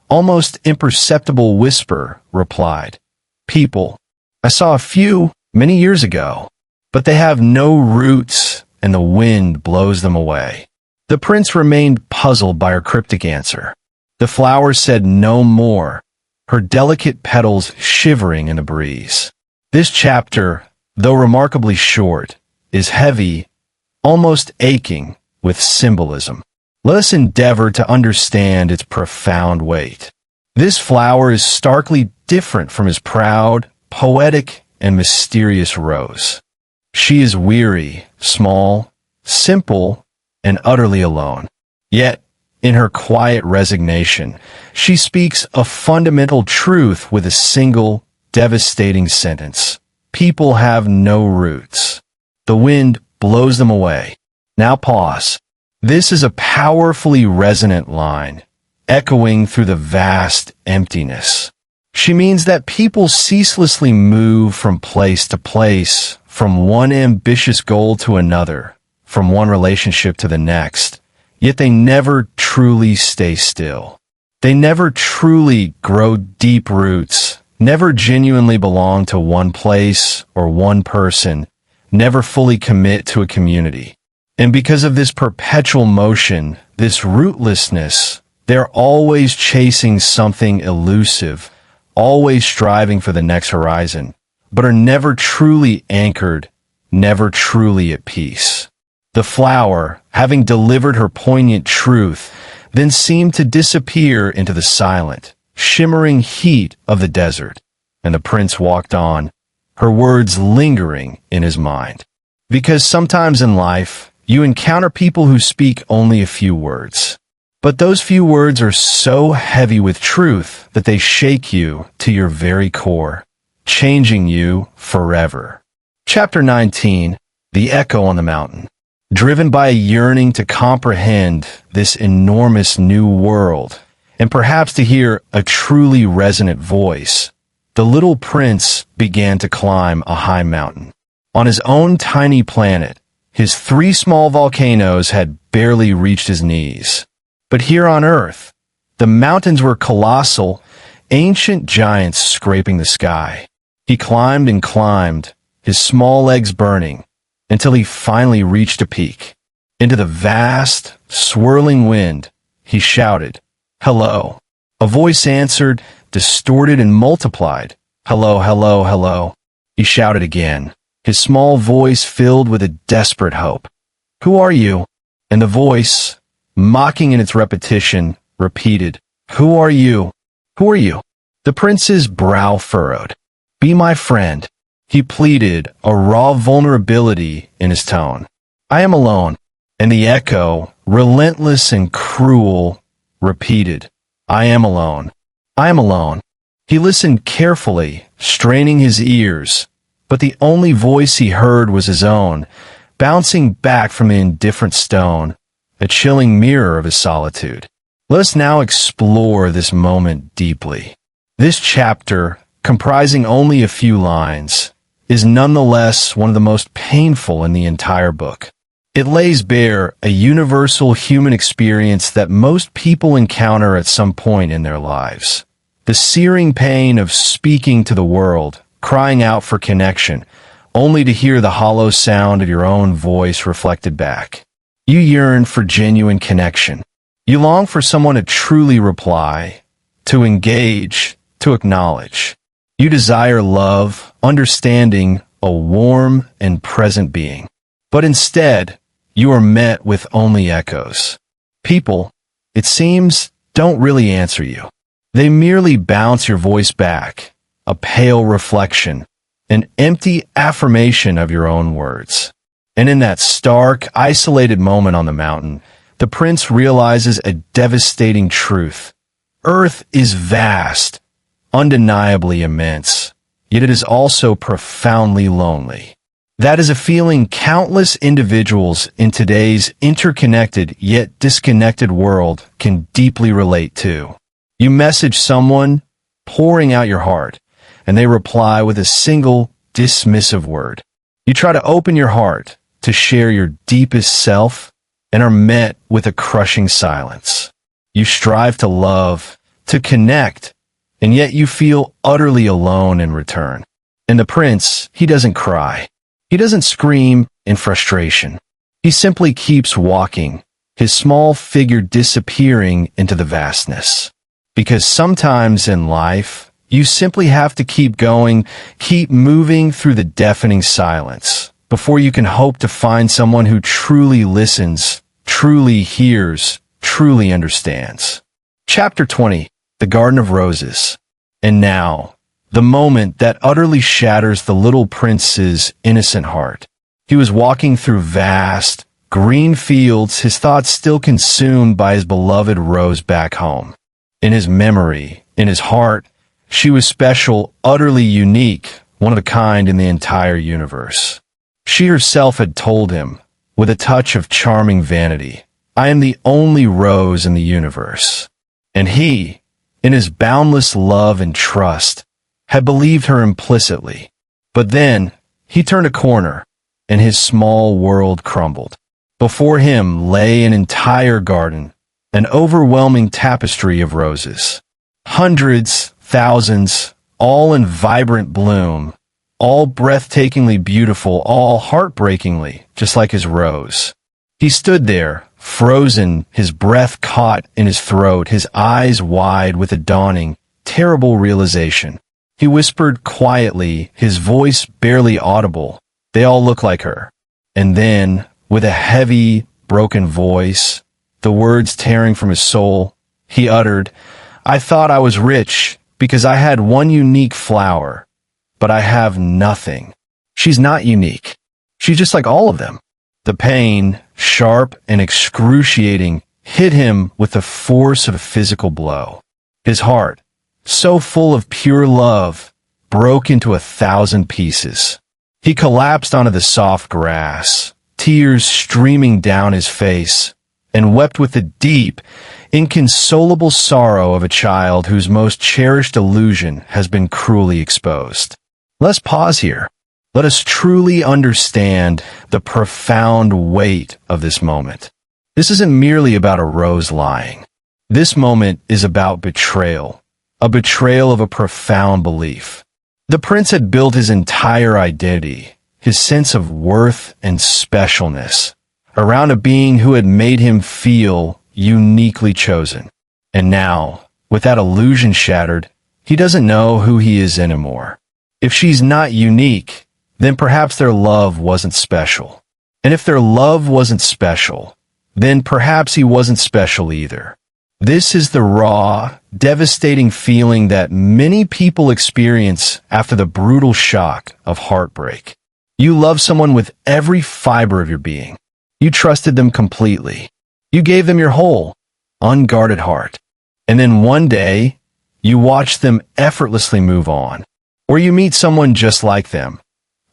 almost imperceptible whisper, replied, "People. I saw a few many years ago, but they have no roots and the wind blows them away." The prince remained puzzled by her cryptic answer. The flower said no more, her delicate petals shivering in the breeze. This chapter, though remarkably short, is heavy, almost aching, with symbolism. Let us endeavor to understand its profound weight. This flower is starkly different from his proud, poetic, and mysterious rose. She is weary, small, simple, and utterly alone. Yet, in her quiet resignation, she speaks a fundamental truth with a single, devastating sentence. People have no roots. The wind blows them away. Now pause. This is a powerfully resonant line, echoing through the vast emptiness. She means that people ceaselessly move from place to place, from one ambitious goal to another, from one relationship to the next, yet they never truly stay still. They never truly grow deep roots, never genuinely belong to one place or one person, never fully commit to a community. And because of this perpetual motion, this rootlessness, they're always chasing something elusive, always striving for the next horizon, but are never truly anchored, never truly at peace. The flower, having delivered her poignant truth, then seemed to disappear into the silent, shimmering heat of the desert, and the prince walked on, her words lingering in his mind. Because sometimes in life, you encounter people who speak only a few words. But those few words are so heavy with truth that they shake you to your very core, changing you forever. Chapter 19, The Echo on the Mountain. Driven by a yearning to comprehend this enormous new world, and perhaps to hear a truly resonant voice, the little prince began to climb a high mountain. On his own tiny planet, his 3 small volcanoes had barely reached his knees. But here on Earth, the mountains were colossal, ancient giants scraping the sky. He climbed and climbed, his small legs burning, until he finally reached a peak. Into the vast, swirling wind, he shouted, "Hello." A voice answered, distorted and multiplied. "Hello, hello, hello." He shouted again, his small voice filled with a desperate hope. "Who are you?" And the voice, mocking in its repetition, repeated, "Who are you? Who are you?" The prince's brow furrowed. "Be my friend," he pleaded, a raw vulnerability in his tone. "I am alone." And the echo, relentless and cruel, repeated, "I am alone. I am alone." He listened carefully, straining his ears, but the only voice he heard was his own, bouncing back from the indifferent stone, a chilling mirror of his solitude. Let us now explore this moment deeply. This chapter, comprising only a few lines, is nonetheless one of the most painful in the entire book. It lays bare a universal human experience that most people encounter at some point in their lives. The searing pain of speaking to the world, crying out for connection, only to hear the hollow sound of your own voice reflected back. You yearn for genuine connection. You long for someone to truly reply, to engage, to acknowledge. You desire love, understanding, a warm and present being. But instead, you are met with only echoes. People, it seems, don't really answer you. They merely bounce your voice back, a pale reflection, an empty affirmation of your own words. And in that stark, isolated moment on the mountain, the prince realizes a devastating truth. Earth is vast, undeniably immense, yet it is also profoundly lonely. That is a feeling countless individuals in today's interconnected yet disconnected world can deeply relate to. You message someone, pouring out your heart, and they reply with a single, dismissive word. You try to open your heart to share your deepest self, and are met with a crushing silence. You strive to love, to connect, and yet you feel utterly alone in return. And the prince, he doesn't cry. He doesn't scream in frustration. He simply keeps walking, his small figure disappearing into the vastness. Because sometimes in life, you simply have to keep going, keep moving through the deafening silence, before you can hope to find someone who truly listens, truly hears, truly understands. Chapter 20, The Garden of Roses. And now, the moment that utterly shatters the little prince's innocent heart. He was walking through vast, green fields, his thoughts still consumed by his beloved Rose back home. In his memory, in his heart, she was special, utterly unique, one of a kind in the entire universe. She herself had told him, with a touch of charming vanity, "I am the only Rose in the universe." And he, in his boundless love and trust, had believed her implicitly. But then, he turned a corner, and his small world crumbled. Before him lay an entire garden, an overwhelming tapestry of roses. Hundreds, thousands, all in vibrant bloom, all breathtakingly beautiful, all heartbreakingly, just like his Rose. He stood there, frozen, his breath caught in his throat, his eyes wide with a dawning, terrible realization. He whispered quietly, his voice barely audible, "They all look like her." And then, with a heavy, broken voice, the words tearing from his soul, he uttered, "I thought I was rich because I had one unique flower, but I have nothing. She's not unique. She's just like all of them." The pain, sharp and excruciating, hit him with the force of a physical blow. His heart, so full of pure love, broke into 1,000 pieces. He collapsed onto the soft grass, tears streaming down his face, and wept with the deep, inconsolable sorrow of a child whose most cherished illusion has been cruelly exposed. Let's pause here. Let us truly understand the profound weight of this moment. This isn't merely about a Rose lying. This moment is about betrayal, a betrayal of a profound belief. The prince had built his entire identity, his sense of worth and specialness, around a being who had made him feel uniquely chosen. And now, with that illusion shattered, he doesn't know who he is anymore. If she's not unique, then perhaps their love wasn't special. And if their love wasn't special, then perhaps he wasn't special either. This is the raw, devastating feeling that many people experience after the brutal shock of heartbreak. You love someone with every fiber of your being. You trusted them completely. You gave them your whole, unguarded heart. And then one day, you watch them effortlessly move on. Or you meet someone just like them,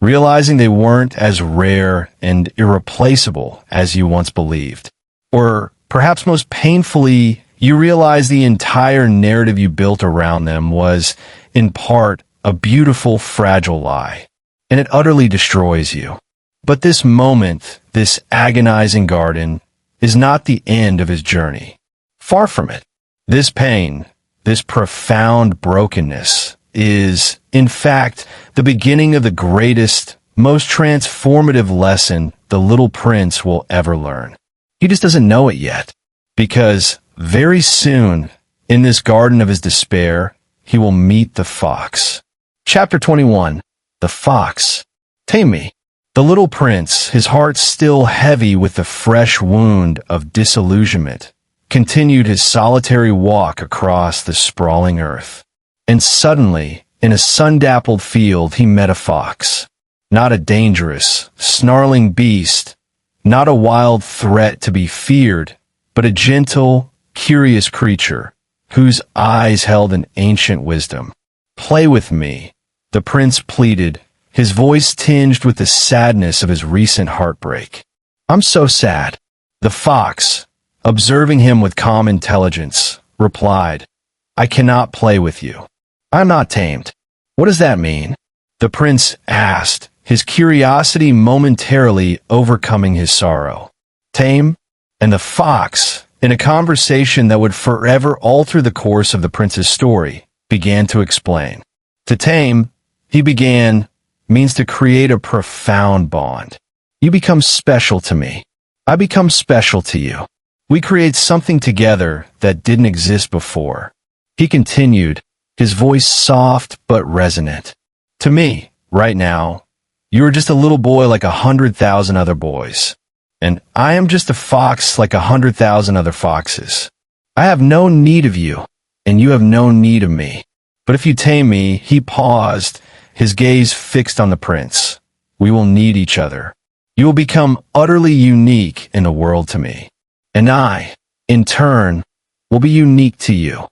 realizing they weren't as rare and irreplaceable as you once believed. Or perhaps most painfully, you realize the entire narrative you built around them was, in part, a beautiful, fragile lie, and it utterly destroys you. But this moment, this agonizing garden, is not the end of his journey. Far from it. This pain, this profound brokenness, is, in fact, the beginning of the greatest, most transformative lesson the little prince will ever learn. He just doesn't know it yet, because very soon, in this garden of his despair, he will meet the fox. Chapter 21. The Fox. Tame me. The little prince, his heart still heavy with the fresh wound of disillusionment, continued his solitary walk across the sprawling earth. And suddenly, in a sun-dappled field, he met a fox. Not a dangerous, snarling beast, not a wild threat to be feared, but a gentle, curious creature, whose eyes held an ancient wisdom. "Play with me," the prince pleaded, his voice tinged with the sadness of his recent heartbreak. "I'm so sad." The fox, observing him with calm intelligence, replied, "I cannot play with you. I'm not tamed." "What does that mean?" the prince asked, his curiosity momentarily overcoming his sorrow. "Tame?" And the fox, in a conversation that would forever alter the course of the prince's story, began to explain. To tame, he began, means to create a profound bond. You become special to me. I become special to you. We create something together that didn't exist before. He continued, his voice soft but resonant. To me, right now, you are just a little boy like 100,000 other boys. And I am just a fox like 100,000 other foxes. I have no need of you, and you have no need of me. But if you tame me, he paused, his gaze fixed on the prince. We will need each other. You will become utterly unique in the world to me. And I, in turn, will be unique to you."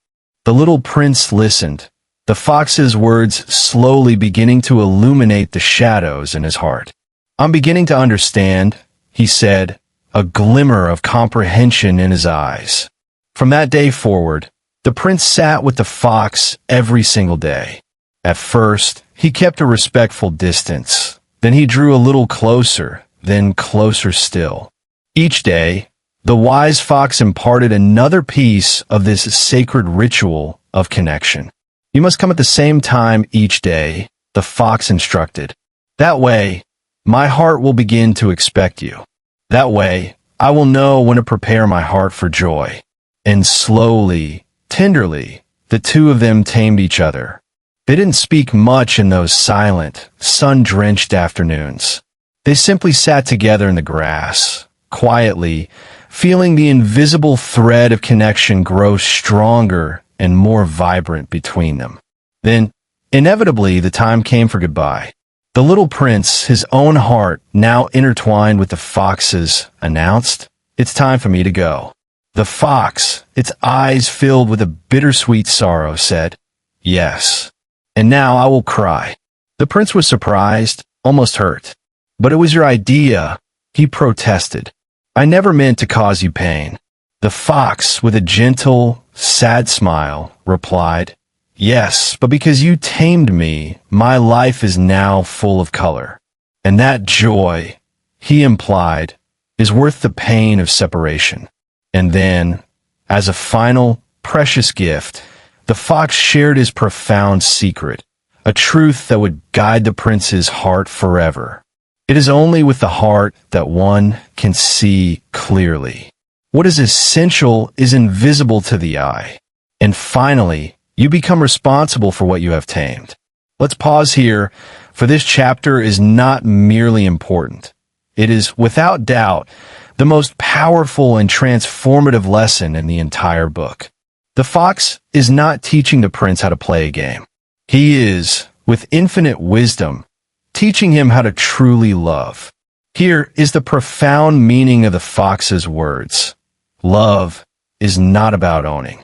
The little prince listened, the fox's words slowly beginning to illuminate the shadows in his heart. "I'm beginning to understand," he said, a glimmer of comprehension in his eyes. From that day forward, the prince sat with the fox every single day. At first, he kept a respectful distance. Then he drew a little closer, then closer still. Each day, the wise fox imparted another piece of this sacred ritual of connection. "You must come at the same time each day," the fox instructed. "That way, my heart will begin to expect you. That way, I will know when to prepare my heart for joy." And slowly, tenderly, the two of them tamed each other. They didn't speak much in those silent, sun-drenched afternoons. They simply sat together in the grass, quietly, feeling the invisible thread of connection grow stronger and more vibrant between them. Then, inevitably, the time came for goodbye. The little prince, his own heart now intertwined with the fox's, announced, "It's time for me to go." The fox, its eyes filled with a bittersweet sorrow, said, "Yes, and now I will cry." The prince was surprised, almost hurt. "But it was your idea," he protested. "I never meant to cause you pain." The fox, with a gentle, sad smile, replied, "Yes, but because you tamed me, my life is now full of color. And that joy," he implied, "is worth the pain of separation." And then, as a final, precious gift, the fox shared his profound secret, a truth that would guide the prince's heart forever. It is only with the heart that one can see clearly. What is essential is invisible to the eye. And finally, you become responsible for what you have tamed. Let's pause here, for this chapter is not merely important. It is, without doubt, the most powerful and transformative lesson in the entire book. The fox is not teaching the prince how to play a game. He is, with infinite wisdom, teaching him how to truly love. Here is the profound meaning of the fox's words. Love is not about owning.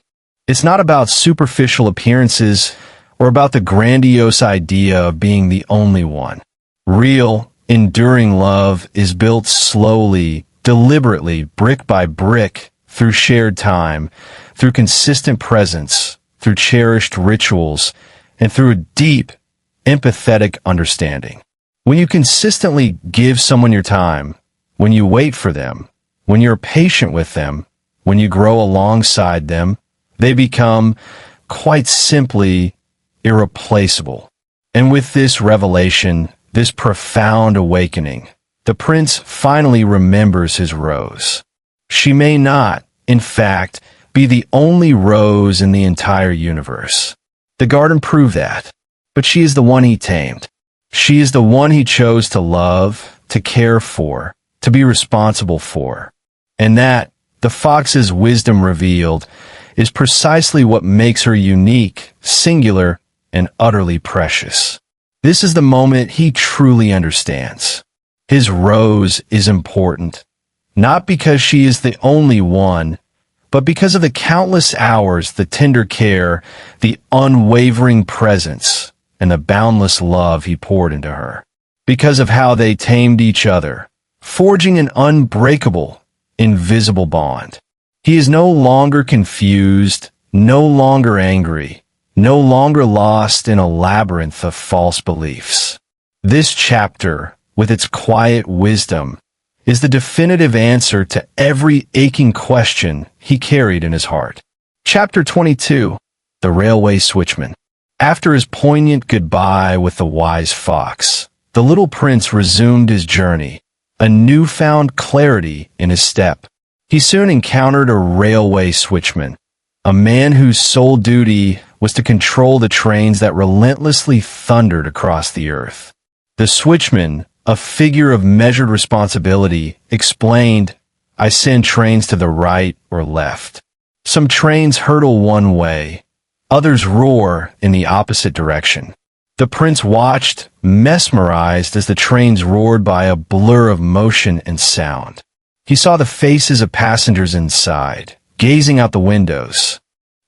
It's not about superficial appearances or about the grandiose idea of being the only one. Real, enduring love is built slowly, deliberately, brick by brick, through shared time, through consistent presence, through cherished rituals, and through a deep, empathetic understanding. When you consistently give someone your time, when you wait for them, when you're patient with them, when you grow alongside them, they become, quite simply, irreplaceable. And with this revelation, this profound awakening, the prince finally remembers his rose. She may not, in fact, be the only rose in the entire universe. The garden proved that. But she is the one he tamed. She is the one he chose to love, to care for, to be responsible for. And that, the fox's wisdom revealed, is precisely what makes her unique, singular, and utterly precious. This is the moment he truly understands. His rose is important, not because she is the only one, but because of the countless hours, the tender care, the unwavering presence, and the boundless love he poured into her. Because of how they tamed each other, forging an unbreakable, invisible bond. He is no longer confused, no longer angry, no longer lost in a labyrinth of false beliefs. This chapter, with its quiet wisdom, is the definitive answer to every aching question he carried in his heart. Chapter 22, The Railway Switchman. After his poignant goodbye with the wise fox, the little prince resumed his journey, a newfound clarity in his step. He soon encountered a railway switchman, a man whose sole duty was to control the trains that relentlessly thundered across the earth. The switchman, a figure of measured responsibility, explained, "I send trains to the right or left. Some trains hurtle one way, others roar in the opposite direction. The prince watched, mesmerized, as the trains roared by, a blur of motion and sound. He saw the faces of passengers inside, gazing out the windows.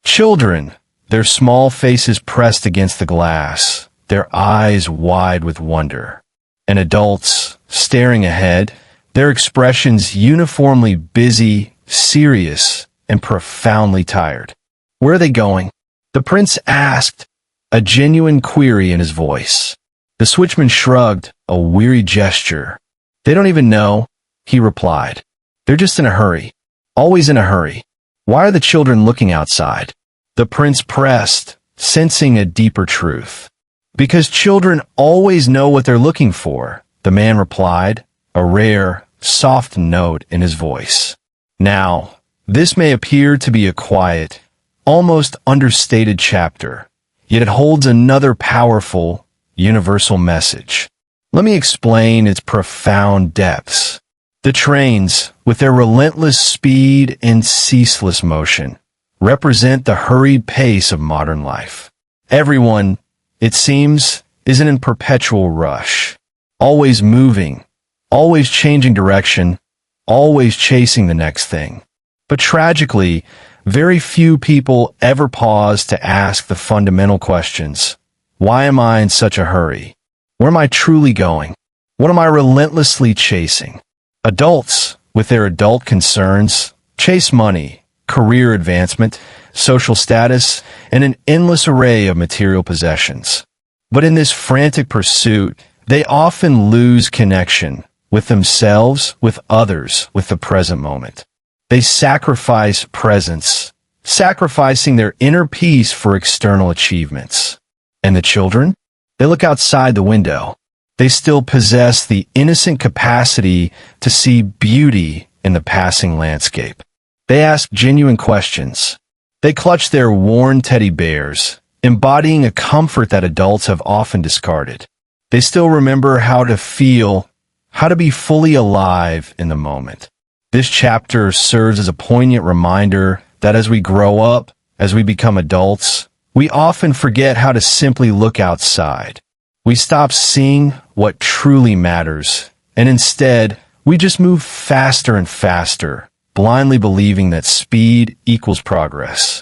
Children, their small faces pressed against the glass, their eyes wide with wonder. And adults, staring ahead, their expressions uniformly busy, serious, and profoundly tired. "Where are they going?" the prince asked, a genuine query in his voice. The switchman shrugged, a weary gesture. "They don't even know," he replied. "They're just in a hurry. Always in a hurry. Why are the children looking outside?" The prince pressed, sensing a deeper truth. "Because children always know what they're looking for," the man replied, a rare, soft note in his voice. Now, this may appear to be a quiet, almost understated chapter, yet it holds another powerful, universal message. Let me explain its profound depths. The trains, with their relentless speed and ceaseless motion, represent the hurried pace of modern life. Everyone, it seems, is in a perpetual rush, always moving, always changing direction, always chasing the next thing. But tragically, very few people ever pause to ask the fundamental questions. Why am I in such a hurry? Where am I truly going? What am I relentlessly chasing? Adults, with their adult concerns, chase money, career advancement, social status, and an endless array of material possessions. But in this frantic pursuit, they often lose connection with themselves, with others, with the present moment. They sacrifice presence, sacrificing their inner peace for external achievements. And the children? They look outside the window. They still possess the innocent capacity to see beauty in the passing landscape. They ask genuine questions. They clutch their worn teddy bears, embodying a comfort that adults have often discarded. They still remember how to feel, how to be fully alive in the moment. This chapter serves as a poignant reminder that as we grow up, as we become adults, we often forget how to simply look outside. We stop seeing what truly matters, and instead, we just move faster and faster, blindly believing that speed equals progress.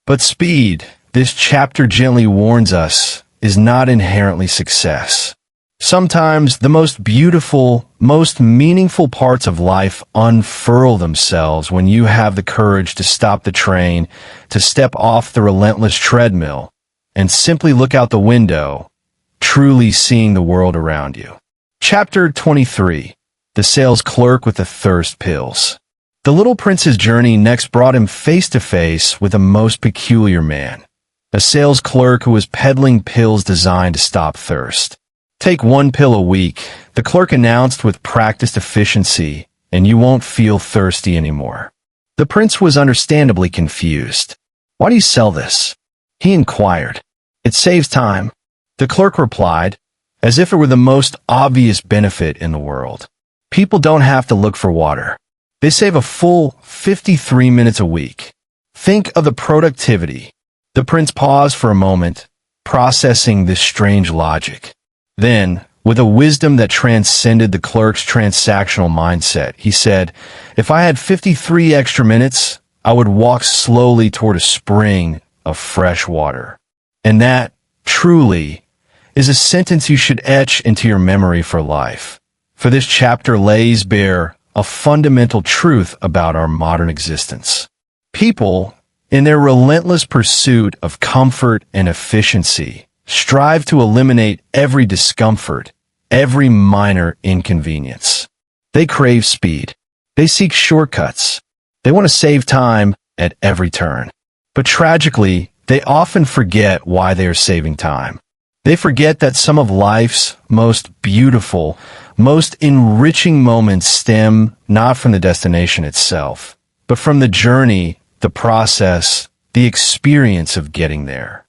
But speed, this chapter gently warns us, is not inherently success. Sometimes the most beautiful, most meaningful parts of life unfurl themselves when you have the courage to stop the train, to step off the relentless treadmill, and simply look out the window, truly seeing the world around you. Chapter 23. The Sales Clerk with the Thirst Pills. The little prince's journey next brought him face to face with a most peculiar man, a sales clerk who was peddling pills designed to stop thirst. "Take one pill a week," the clerk announced with practiced efficiency, "and you won't feel thirsty anymore." The prince was understandably confused. "Why do you sell this?" he inquired. "It saves time," the clerk replied, as if it were the most obvious benefit in the world. "People don't have to look for water. They save a full 53 minutes a week. Think of the productivity." The prince paused for a moment, processing this strange logic. Then, with a wisdom that transcended the clerk's transactional mindset, he said, "If I had 53 extra minutes, I would walk slowly toward a spring of fresh water." And that, truly, is a sentence you should etch into your memory for life. For this chapter lays bare a fundamental truth about our modern existence. People, in their relentless pursuit of comfort and efficiency, strive to eliminate every discomfort, every minor inconvenience. They crave speed. They seek shortcuts. They want to save time at every turn. But tragically, they often forget why they are saving time. They forget that some of life's most beautiful, most enriching moments stem not from the destination itself, but from the journey, the process, the experience of getting there.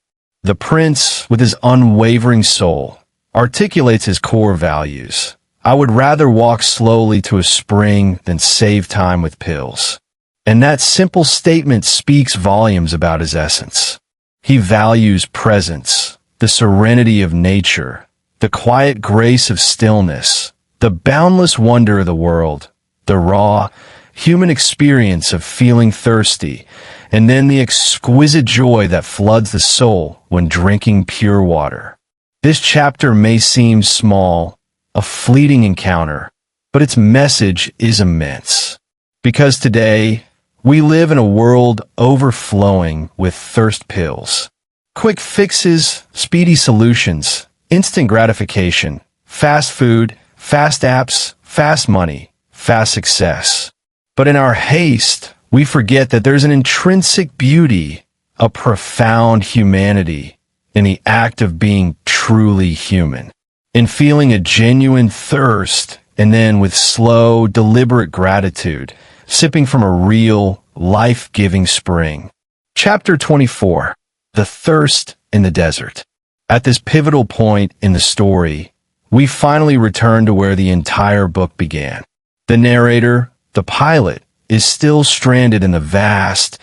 The prince, with his unwavering soul, articulates his core values. "I would rather walk slowly to a spring than save time with pills." And that simple statement speaks volumes about his essence. He values presence, the serenity of nature, the quiet grace of stillness, the boundless wonder of the world, the raw, human experience of feeling thirsty, and then the exquisite joy that floods the soul when drinking pure water. This chapter may seem small, a fleeting encounter, but its message is immense. Because today, we live in a world overflowing with thirst pills. Quick fixes, speedy solutions, instant gratification, fast food, fast apps, fast money, fast success. But in our haste, we forget that there's an intrinsic beauty, a profound humanity, in the act of being truly human, in feeling a genuine thirst, and then with slow, deliberate gratitude, sipping from a real, life-giving spring. Chapter 24. The Thirst in the Desert. At this pivotal point in the story, we finally return to where the entire book began. The narrator, the pilot, is still stranded in the vast,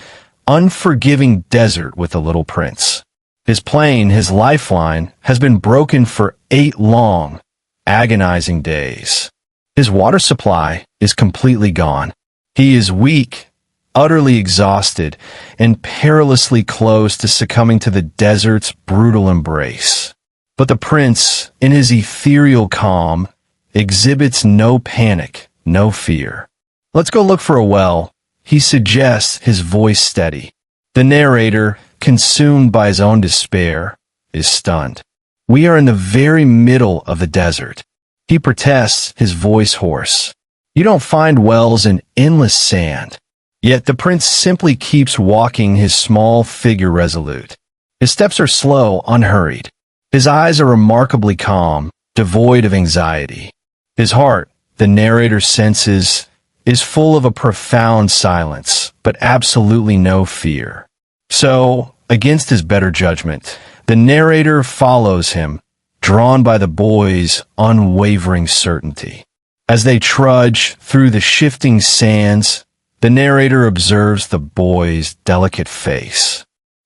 unforgiving desert with the little prince. His plane, his lifeline, has been broken for 8 long, agonizing days. His water supply is completely gone. He is weak, utterly exhausted, and perilously close to succumbing to the desert's brutal embrace. But the prince, in his ethereal calm, exhibits no panic, no fear. "Let's go look for a well," he suggests, his voice steady. The narrator, consumed by his own despair, is stunned. "We are in the very middle of the desert," he protests, his voice hoarse. "You don't find wells in endless sand." Yet the prince simply keeps walking, his small figure resolute. His steps are slow, unhurried. His eyes are remarkably calm, devoid of anxiety. His heart, the narrator senses, is full of a profound silence, but absolutely no fear. So, against his better judgment, the narrator follows him, drawn by the boy's unwavering certainty. As they trudge through the shifting sands, the narrator observes the boy's delicate face.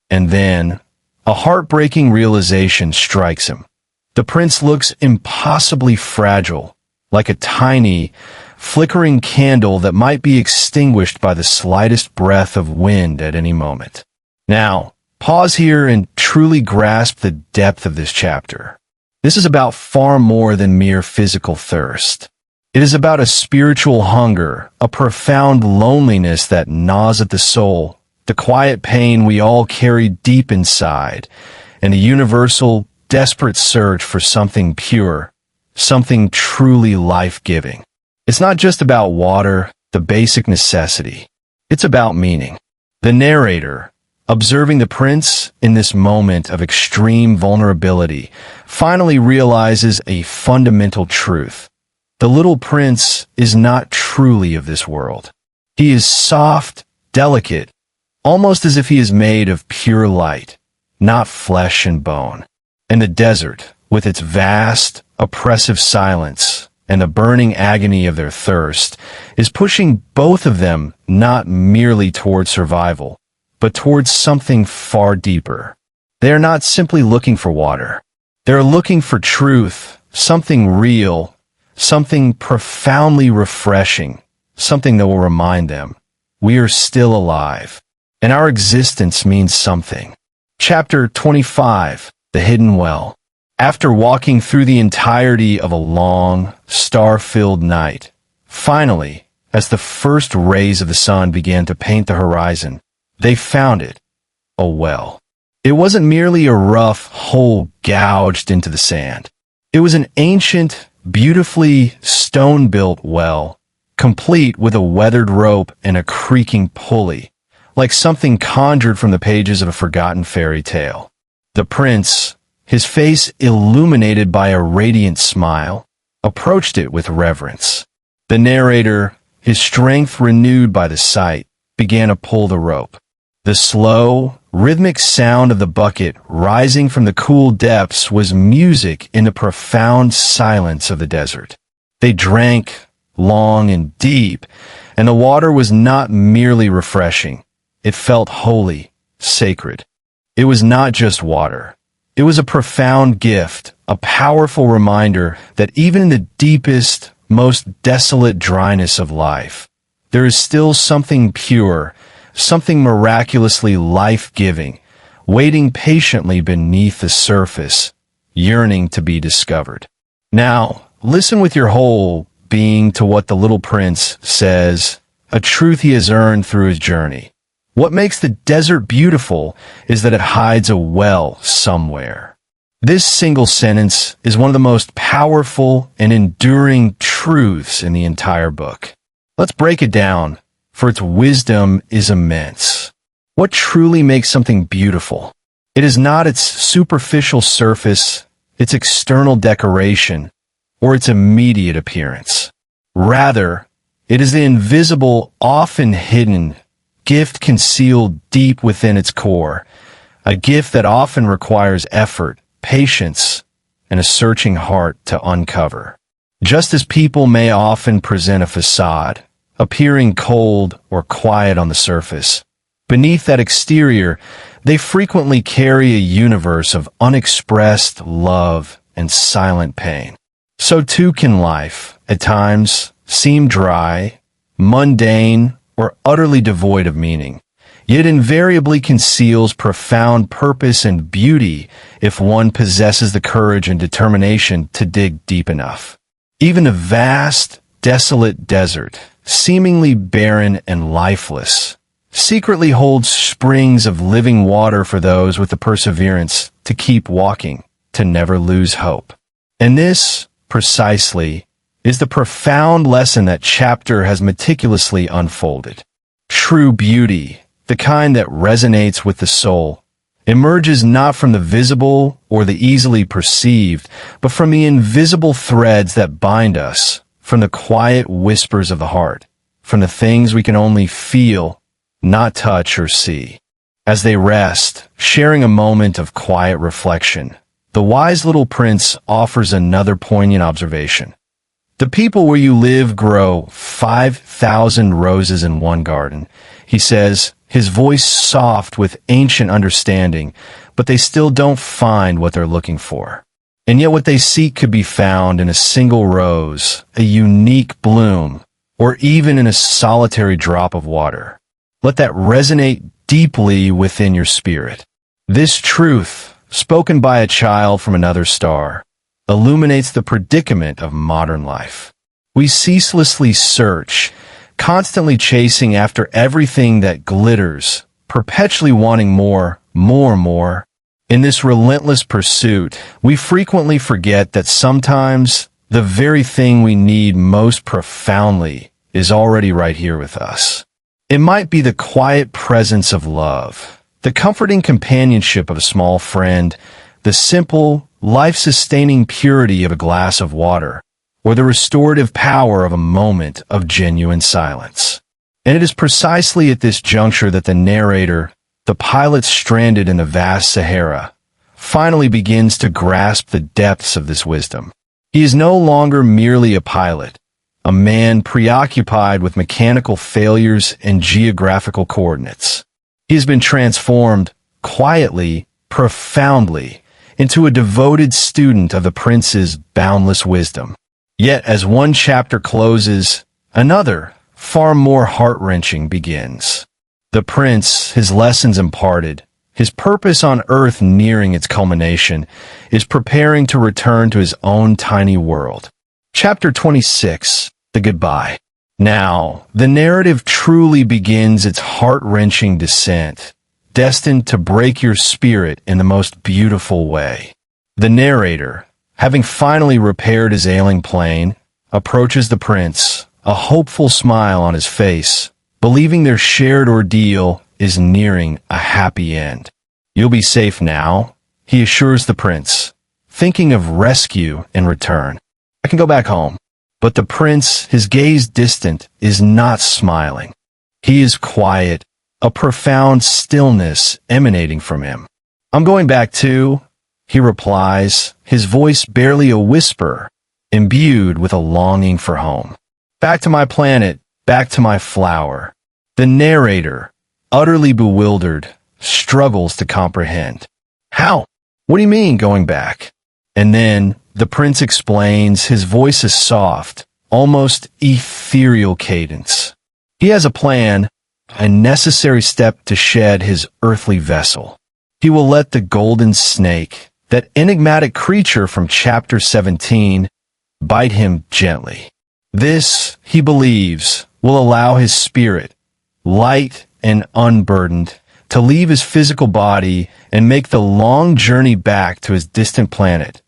And then, a heartbreaking realization strikes him. The prince looks impossibly fragile, like a tiny, flickering candle that might be extinguished by the slightest breath of wind at any moment. Now, pause here and truly grasp the depth of this chapter. This is about far more than mere physical thirst. It is about a spiritual hunger, a profound loneliness that gnaws at the soul, the quiet pain we all carry deep inside, and a universal, desperate search for something pure, something truly life-giving. It's not just about water, the basic necessity. It's about meaning. The narrator, observing the prince in this moment of extreme vulnerability, finally realizes a fundamental truth. The little prince is not truly of this world. He is soft, delicate, almost as if he is made of pure light, not flesh and bone. And the desert, with its vast, oppressive silence and the burning agony of their thirst, is pushing both of them not merely toward survival, but towards something far deeper. They are not simply looking for water. They are looking for truth, something real, something profoundly refreshing, something that will remind them we are still alive, and our existence means something. Chapter 25. The Hidden Well. After walking through the entirety of a long, star-filled night, finally, as the first rays of the sun began to paint the horizon, they found it, a well. It wasn't merely a rough hole gouged into the sand. It was an ancient, beautifully stone-built well, complete with a weathered rope and a creaking pulley, like something conjured from the pages of a forgotten fairy tale. The prince, his face illuminated by a radiant smile, approached it with reverence. The narrator, his strength renewed by the sight, began to pull the rope. The slow, rhythmic sound of the bucket rising from the cool depths was music in the profound silence of the desert. They drank long and deep, and the water was not merely refreshing. It felt holy, sacred. It was not just water. It was a profound gift, a powerful reminder that even in the deepest, most desolate dryness of life, there is still something pure, something miraculously life-giving, waiting patiently beneath the surface, yearning to be discovered. Now, listen with your whole being to what the little prince says, a truth he has earned through his journey. What makes the desert beautiful is that it hides a well somewhere. This single sentence is one of the most powerful and enduring truths in the entire book. Let's break it down, for its wisdom is immense. What truly makes something beautiful? It is not its superficial surface, its external decoration, or its immediate appearance. Rather, it is the invisible, often hidden, gift concealed deep within its core, a gift that often requires effort, patience, and a searching heart to uncover. Just as people may often present a facade, appearing cold or quiet on the surface, beneath that exterior, they frequently carry a universe of unexpressed love and silent pain. So too can life, at times, seem dry, mundane, or utterly devoid of meaning, yet invariably conceals profound purpose and beauty if one possesses the courage and determination to dig deep enough. Even a vast, desolate desert, seemingly barren and lifeless, secretly holds springs of living water for those with the perseverance to keep walking, to never lose hope. And this, precisely, is the profound lesson that chapter has meticulously unfolded. True beauty, the kind that resonates with the soul, emerges not from the visible or the easily perceived, but from the invisible threads that bind us, from the quiet whispers of the heart, from the things we can only feel, not touch or see. As they rest, sharing a moment of quiet reflection, the wise little prince offers another poignant observation. The people where you live grow 5,000 roses in one garden, he says, his voice soft with ancient understanding, but they still don't find what they're looking for. And yet what they seek could be found in a single rose, a unique bloom, or even in a solitary drop of water. Let that resonate deeply within your spirit. This truth, spoken by a child from another star, illuminates the predicament of modern life. We ceaselessly search, constantly chasing after everything that glitters, perpetually wanting more. In this relentless pursuit, we frequently forget that sometimes the very thing we need most profoundly is already right here with us. It might be the quiet presence of love, the comforting companionship of a small friend, the simple, life-sustaining purity of a glass of water, or the restorative power of a moment of genuine silence. And it is precisely at this juncture that the narrator, the pilot stranded in the vast Sahara, finally begins to grasp the depths of this wisdom. He is no longer merely a pilot, a man preoccupied with mechanical failures and geographical coordinates. He has been transformed, quietly, profoundly, into a devoted student of the prince's boundless wisdom. Yet as one chapter closes, another, far more heart-wrenching, begins. The prince, his lessons imparted, his purpose on earth nearing its culmination, is preparing to return to his own tiny world. Chapter 26, The Goodbye. Now, the narrative truly begins its heart-wrenching descent, destined to break your spirit in the most beautiful way. The narrator, having finally repaired his ailing plane, approaches the prince, a hopeful smile on his face, believing their shared ordeal is nearing a happy end. You'll be safe now, he assures the prince, thinking of rescue in return. I can go back home. But the prince, his gaze distant, is not smiling. He is quiet, a profound stillness emanating from him. I'm going back too, he replies, his voice barely a whisper, imbued with a longing for home. Back to my planet, back to my flower. The narrator, utterly bewildered, struggles to comprehend. How? What do you mean, going back? And then the prince explains, his voice is soft, almost ethereal cadence. He has a plan, a necessary step to shed his earthly vessel. He will let the golden snake, that enigmatic creature from chapter 17, bite him gently. This, he believes, will allow his spirit, light and unburdened, to leave his physical body and make the long journey back to his distant planet,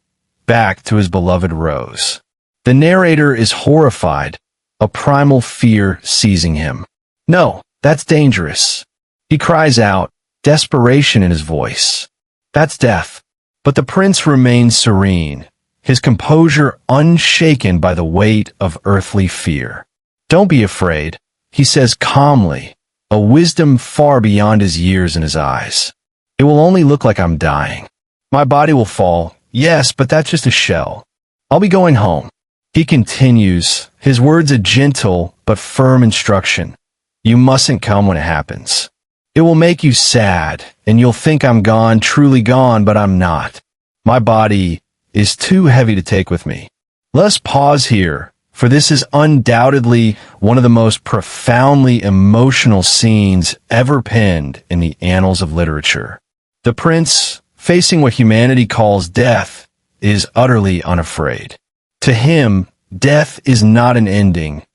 back to his beloved Rose. The narrator is horrified, a primal fear seizing him. No, that's dangerous. He cries out, desperation in his voice. That's death. But the prince remains serene, his composure unshaken by the weight of earthly fear. Don't be afraid, he says calmly, a wisdom far beyond his years in his eyes. It will only look like I'm dying. My body will fall, yes, but that's just a shell. I'll be going home. He continues, his words a gentle but firm instruction. You mustn't come when it happens. It will make you sad, and you'll think I'm gone, truly gone, but I'm not. My body is too heavy to take with me. Let's pause here, for this is undoubtedly one of the most profoundly emotional scenes ever penned in the annals of literature. The prince, facing what humanity calls death, is utterly unafraid. To him, death is not an ending,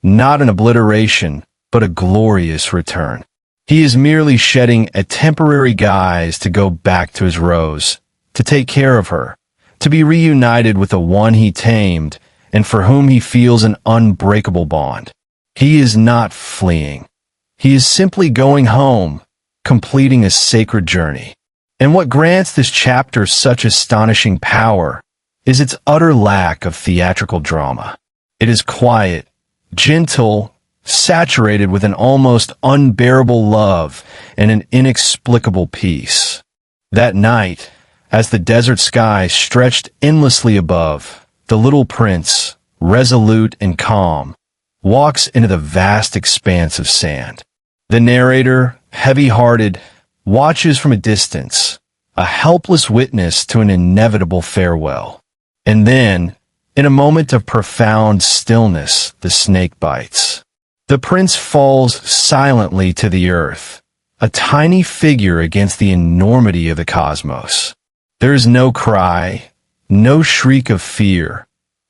not an obliteration, but a glorious return. He is merely shedding a temporary guise to go back to his Rose, to take care of her, to be reunited with the one he tamed and for whom he feels an unbreakable bond. He is not fleeing. He is simply going home, completing a sacred journey. And what grants this chapter such astonishing power is its utter lack of theatrical drama. It is quiet, gentle, saturated with an almost unbearable love and an inexplicable peace. That night, as the desert sky stretched endlessly above, the little prince, resolute and calm, walks into the vast expanse of sand. The narrator, heavy-hearted, watches from a distance, a helpless witness to an inevitable farewell. And then, in a moment of profound stillness, the snake bites. The prince falls silently to the earth, a tiny figure against the enormity of the cosmos. There is no cry, no shriek of fear,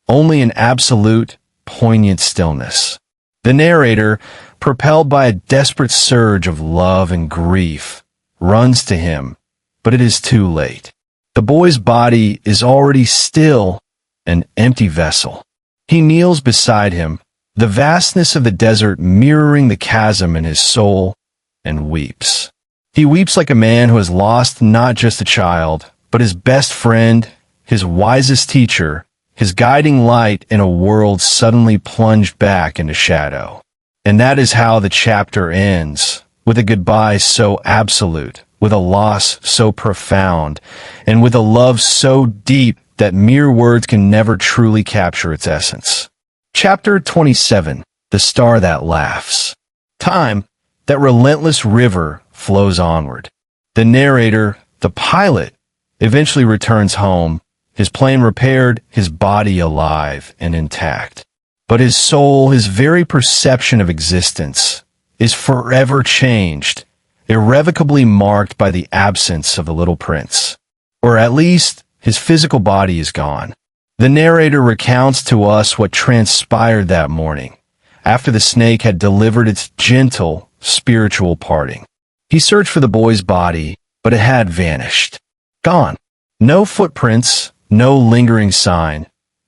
only an absolute, poignant stillness. The narrator, propelled by a desperate surge of love and grief, runs to him, but it is too late. The boy's body is already still, an empty vessel. He kneels beside him, the vastness of the desert mirroring the chasm in his soul, and weeps. He weeps like a man who has lost not just a child, but his best friend, his wisest teacher, his guiding light in a world suddenly plunged back into shadow. And that is how the chapter ends, with a goodbye so absolute, with a loss so profound, and with a love so deep that mere words can never truly capture its essence. Chapter 27, The Star That Laughs. Time, that relentless river, flows onward. The narrator, the pilot, eventually returns home, his plane repaired, his body alive and intact. But his soul, his very perception of existence, is forever changed, irrevocably marked by the absence of the little prince. Or at least, his physical body is gone. The narrator recounts to us what transpired that morning, after the snake had delivered its gentle, spiritual parting. He searched for the boy's body, but it had vanished. Gone. No footprints, no lingering sign,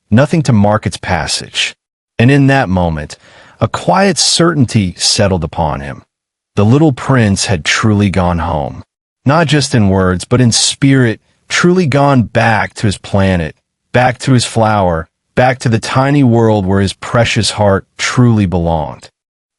nothing to mark its passage. And in that moment, a quiet certainty settled upon him. The little prince had truly gone home. Not just in words, but in spirit, truly gone back to his planet, back to his flower, back to the tiny world where his precious heart truly belonged.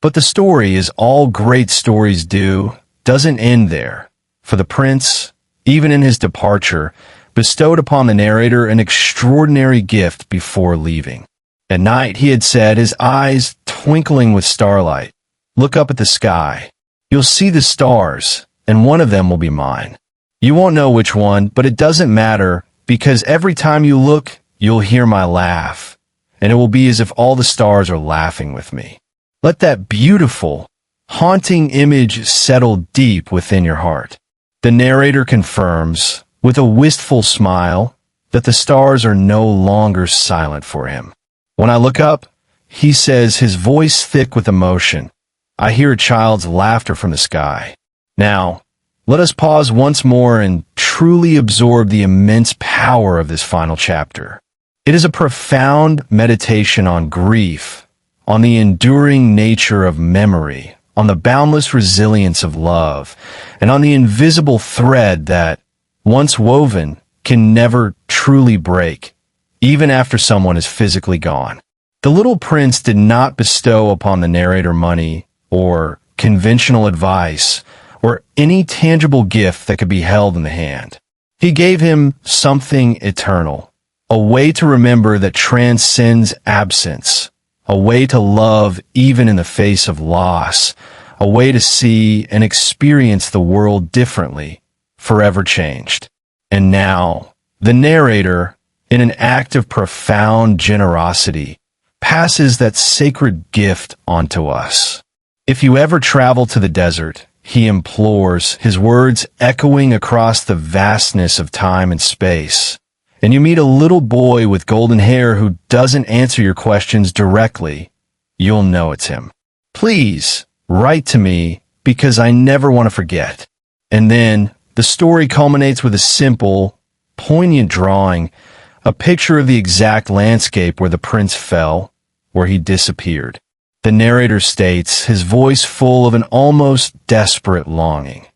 But the story, as all great stories do, doesn't end there. For the prince, even in his departure, bestowed upon the narrator an extraordinary gift before leaving. At night, he had said, his eyes twinkling with starlight, "Look up at the sky. You'll see the stars, and one of them will be mine. You won't know which one, but it doesn't matter, because every time you look, you'll hear my laugh, and it will be as if all the stars are laughing with me. Let that beautiful, haunting image settle deep within your heart. The narrator confirms, with a wistful smile, that the stars are no longer silent for him. When I look up, he says, his voice thick with emotion, I hear a child's laughter from the sky. Now, let us pause once more and truly absorb the immense power of this final chapter. It is a profound meditation on grief, on the enduring nature of memory, on the boundless resilience of love, and on the invisible thread that, once woven, can never truly break, even after someone is physically gone. The Little Prince did not bestow upon the narrator money or conventional advice or any tangible gift that could be held in the hand. He gave him something eternal, a way to remember that transcends absence, a way to love even in the face of loss, a way to see and experience the world differently, forever changed. And now, the narrator, in an act of profound generosity, passes that sacred gift onto us. If you ever travel to the desert, he implores, his words echoing across the vastness of time and space, and you meet a little boy with golden hair who doesn't answer your questions directly, you'll know it's him. Please, write to me, because I never want to forget. And then, the story culminates with a simple, poignant drawing, a picture of the exact landscape where the prince fell, where he disappeared. The narrator states, his voice full of an almost desperate longing.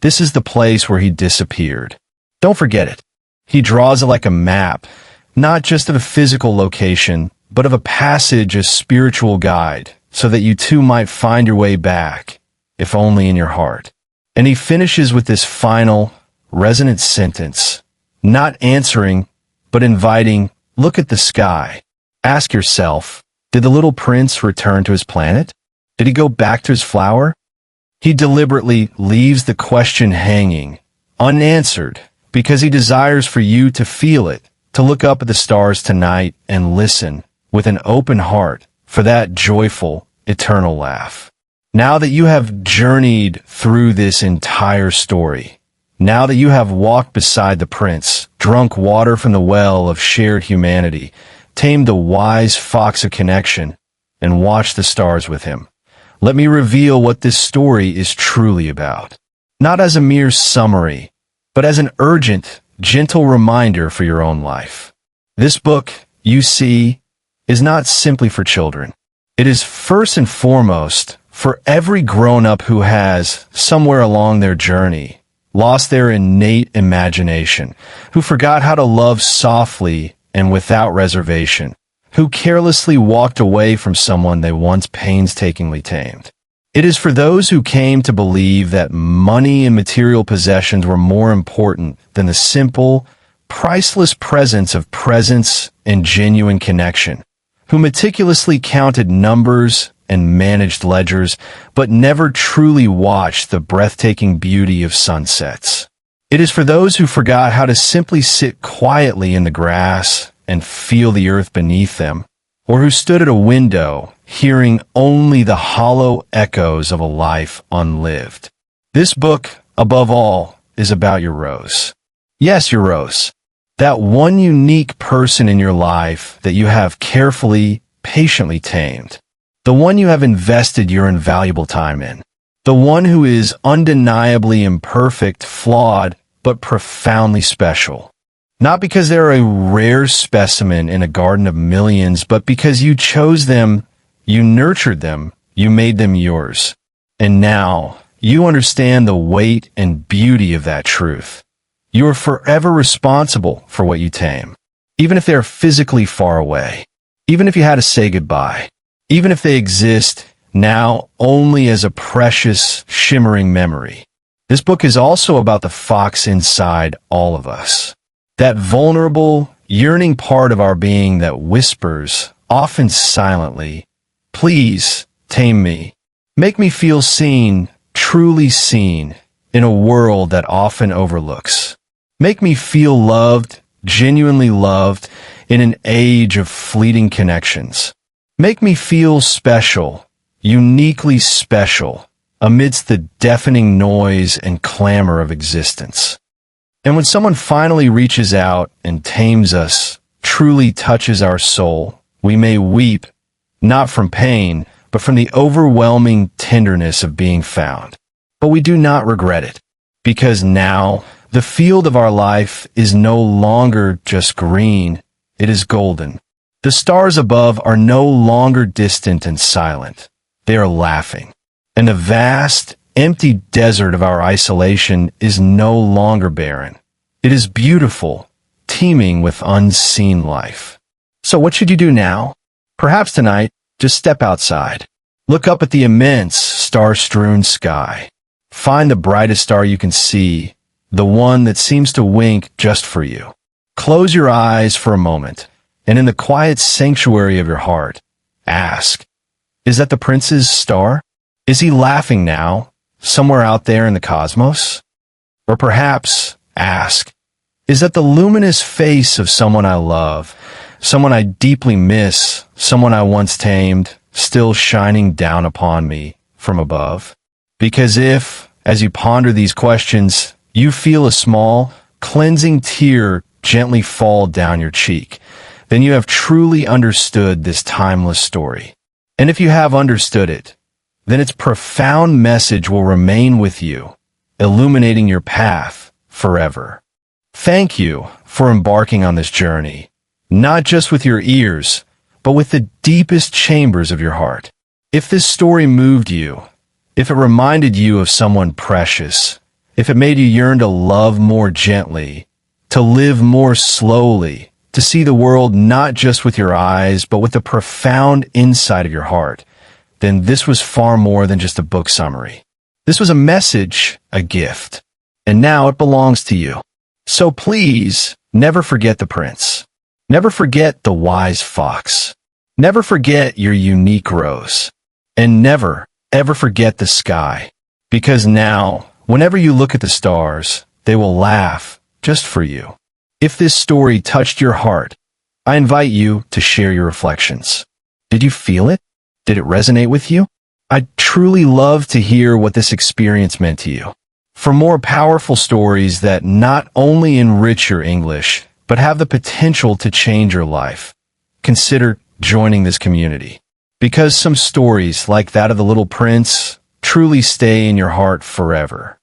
This is the place where he disappeared. Don't forget it. He draws it like a map, not just of a physical location, but of a passage, a spiritual guide, so that you too might find your way back, if only in your heart. And he finishes with this final, resonant sentence, not answering, but inviting, look at the sky. Ask yourself, did the little prince return to his planet? Did he go back to his flower? He deliberately leaves the question hanging, unanswered, because he desires for you to feel it, to look up at the stars tonight and listen, with an open heart, for that joyful, eternal laugh. Now that you have journeyed through this entire story, now that you have walked beside the prince, drunk water from the well of shared humanity, tamed the wise fox of connection, and watched the stars with him, let me reveal what this story is truly about. Not as a mere summary, but as an urgent, gentle reminder for your own life. This book, you see, is not simply for children. It is first and foremost for every grown-up who has, somewhere along their journey, lost their innate imagination, who forgot how to love softly and without reservation, who carelessly walked away from someone they once painstakingly tamed. It is for those who came to believe that money and material possessions were more important than the simple, priceless presence and genuine connection, who meticulously counted numbers and managed ledgers, but never truly watched the breathtaking beauty of sunsets. It is for those who forgot how to simply sit quietly in the grass and feel the earth beneath them, or who stood at a window, hearing only the hollow echoes of a life unlived. This book, above all, is about your Rose. Yes, your Rose. That one unique person in your life that you have carefully, patiently tamed. The one you have invested your invaluable time in. The one who is undeniably imperfect, flawed, but profoundly special. Not because they're a rare specimen in a garden of millions, but because you chose them, you nurtured them, you made them yours. And now, you understand the weight and beauty of that truth. You are forever responsible for what you tame, even if they are physically far away, even if you had to say goodbye, even if they exist now only as a precious, shimmering memory. This book is also about the fox inside all of us. That vulnerable, yearning part of our being that whispers, often silently, "Please, tame me. Make me feel seen, truly seen, in a world that often overlooks. Make me feel loved, genuinely loved, in an age of fleeting connections. Make me feel special, uniquely special, amidst the deafening noise and clamor of existence. And when someone finally reaches out and tames us, truly touches our soul, we may weep, not from pain, but from the overwhelming tenderness of being found. But we do not regret it, because now the field of our life is no longer just green, it is golden. The stars above are no longer distant and silent. They are laughing. And the vast, empty desert of our isolation is no longer barren. It is beautiful, teeming with unseen life. So what should you do now? Perhaps tonight, just step outside. Look up at the immense, star-strewn sky. Find the brightest star you can see, the one that seems to wink just for you. Close your eyes for a moment, and in the quiet sanctuary of your heart, ask, is that the prince's star? Is he laughing now, somewhere out there in the cosmos? Or perhaps ask, is that the luminous face of someone I love, someone I deeply miss, someone I once tamed, still shining down upon me from above? Because if, as you ponder these questions, you feel a small, cleansing tear gently fall down your cheek, then you have truly understood this timeless story. And if you have understood it, then its profound message will remain with you, illuminating your path forever. Thank you for embarking on this journey, not just with your ears, but with the deepest chambers of your heart. If this story moved you, if it reminded you of someone precious, if it made you yearn to love more gently, to live more slowly, to see the world not just with your eyes, but with the profound insight of your heart, then this was far more than just a book summary. This was a message, a gift, and now it belongs to you. So please, never forget the prince. Never forget the wise fox. Never forget your unique rose. And never, ever forget the sky. Because now, whenever you look at the stars, they will laugh just for you. If this story touched your heart, I invite you to share your reflections. Did you feel it? Did it resonate with you? I'd truly love to hear what this experience meant to you. For more powerful stories that not only enrich your English, but have the potential to change your life, consider joining this community. Because some stories, like that of the little prince, truly stay in your heart forever.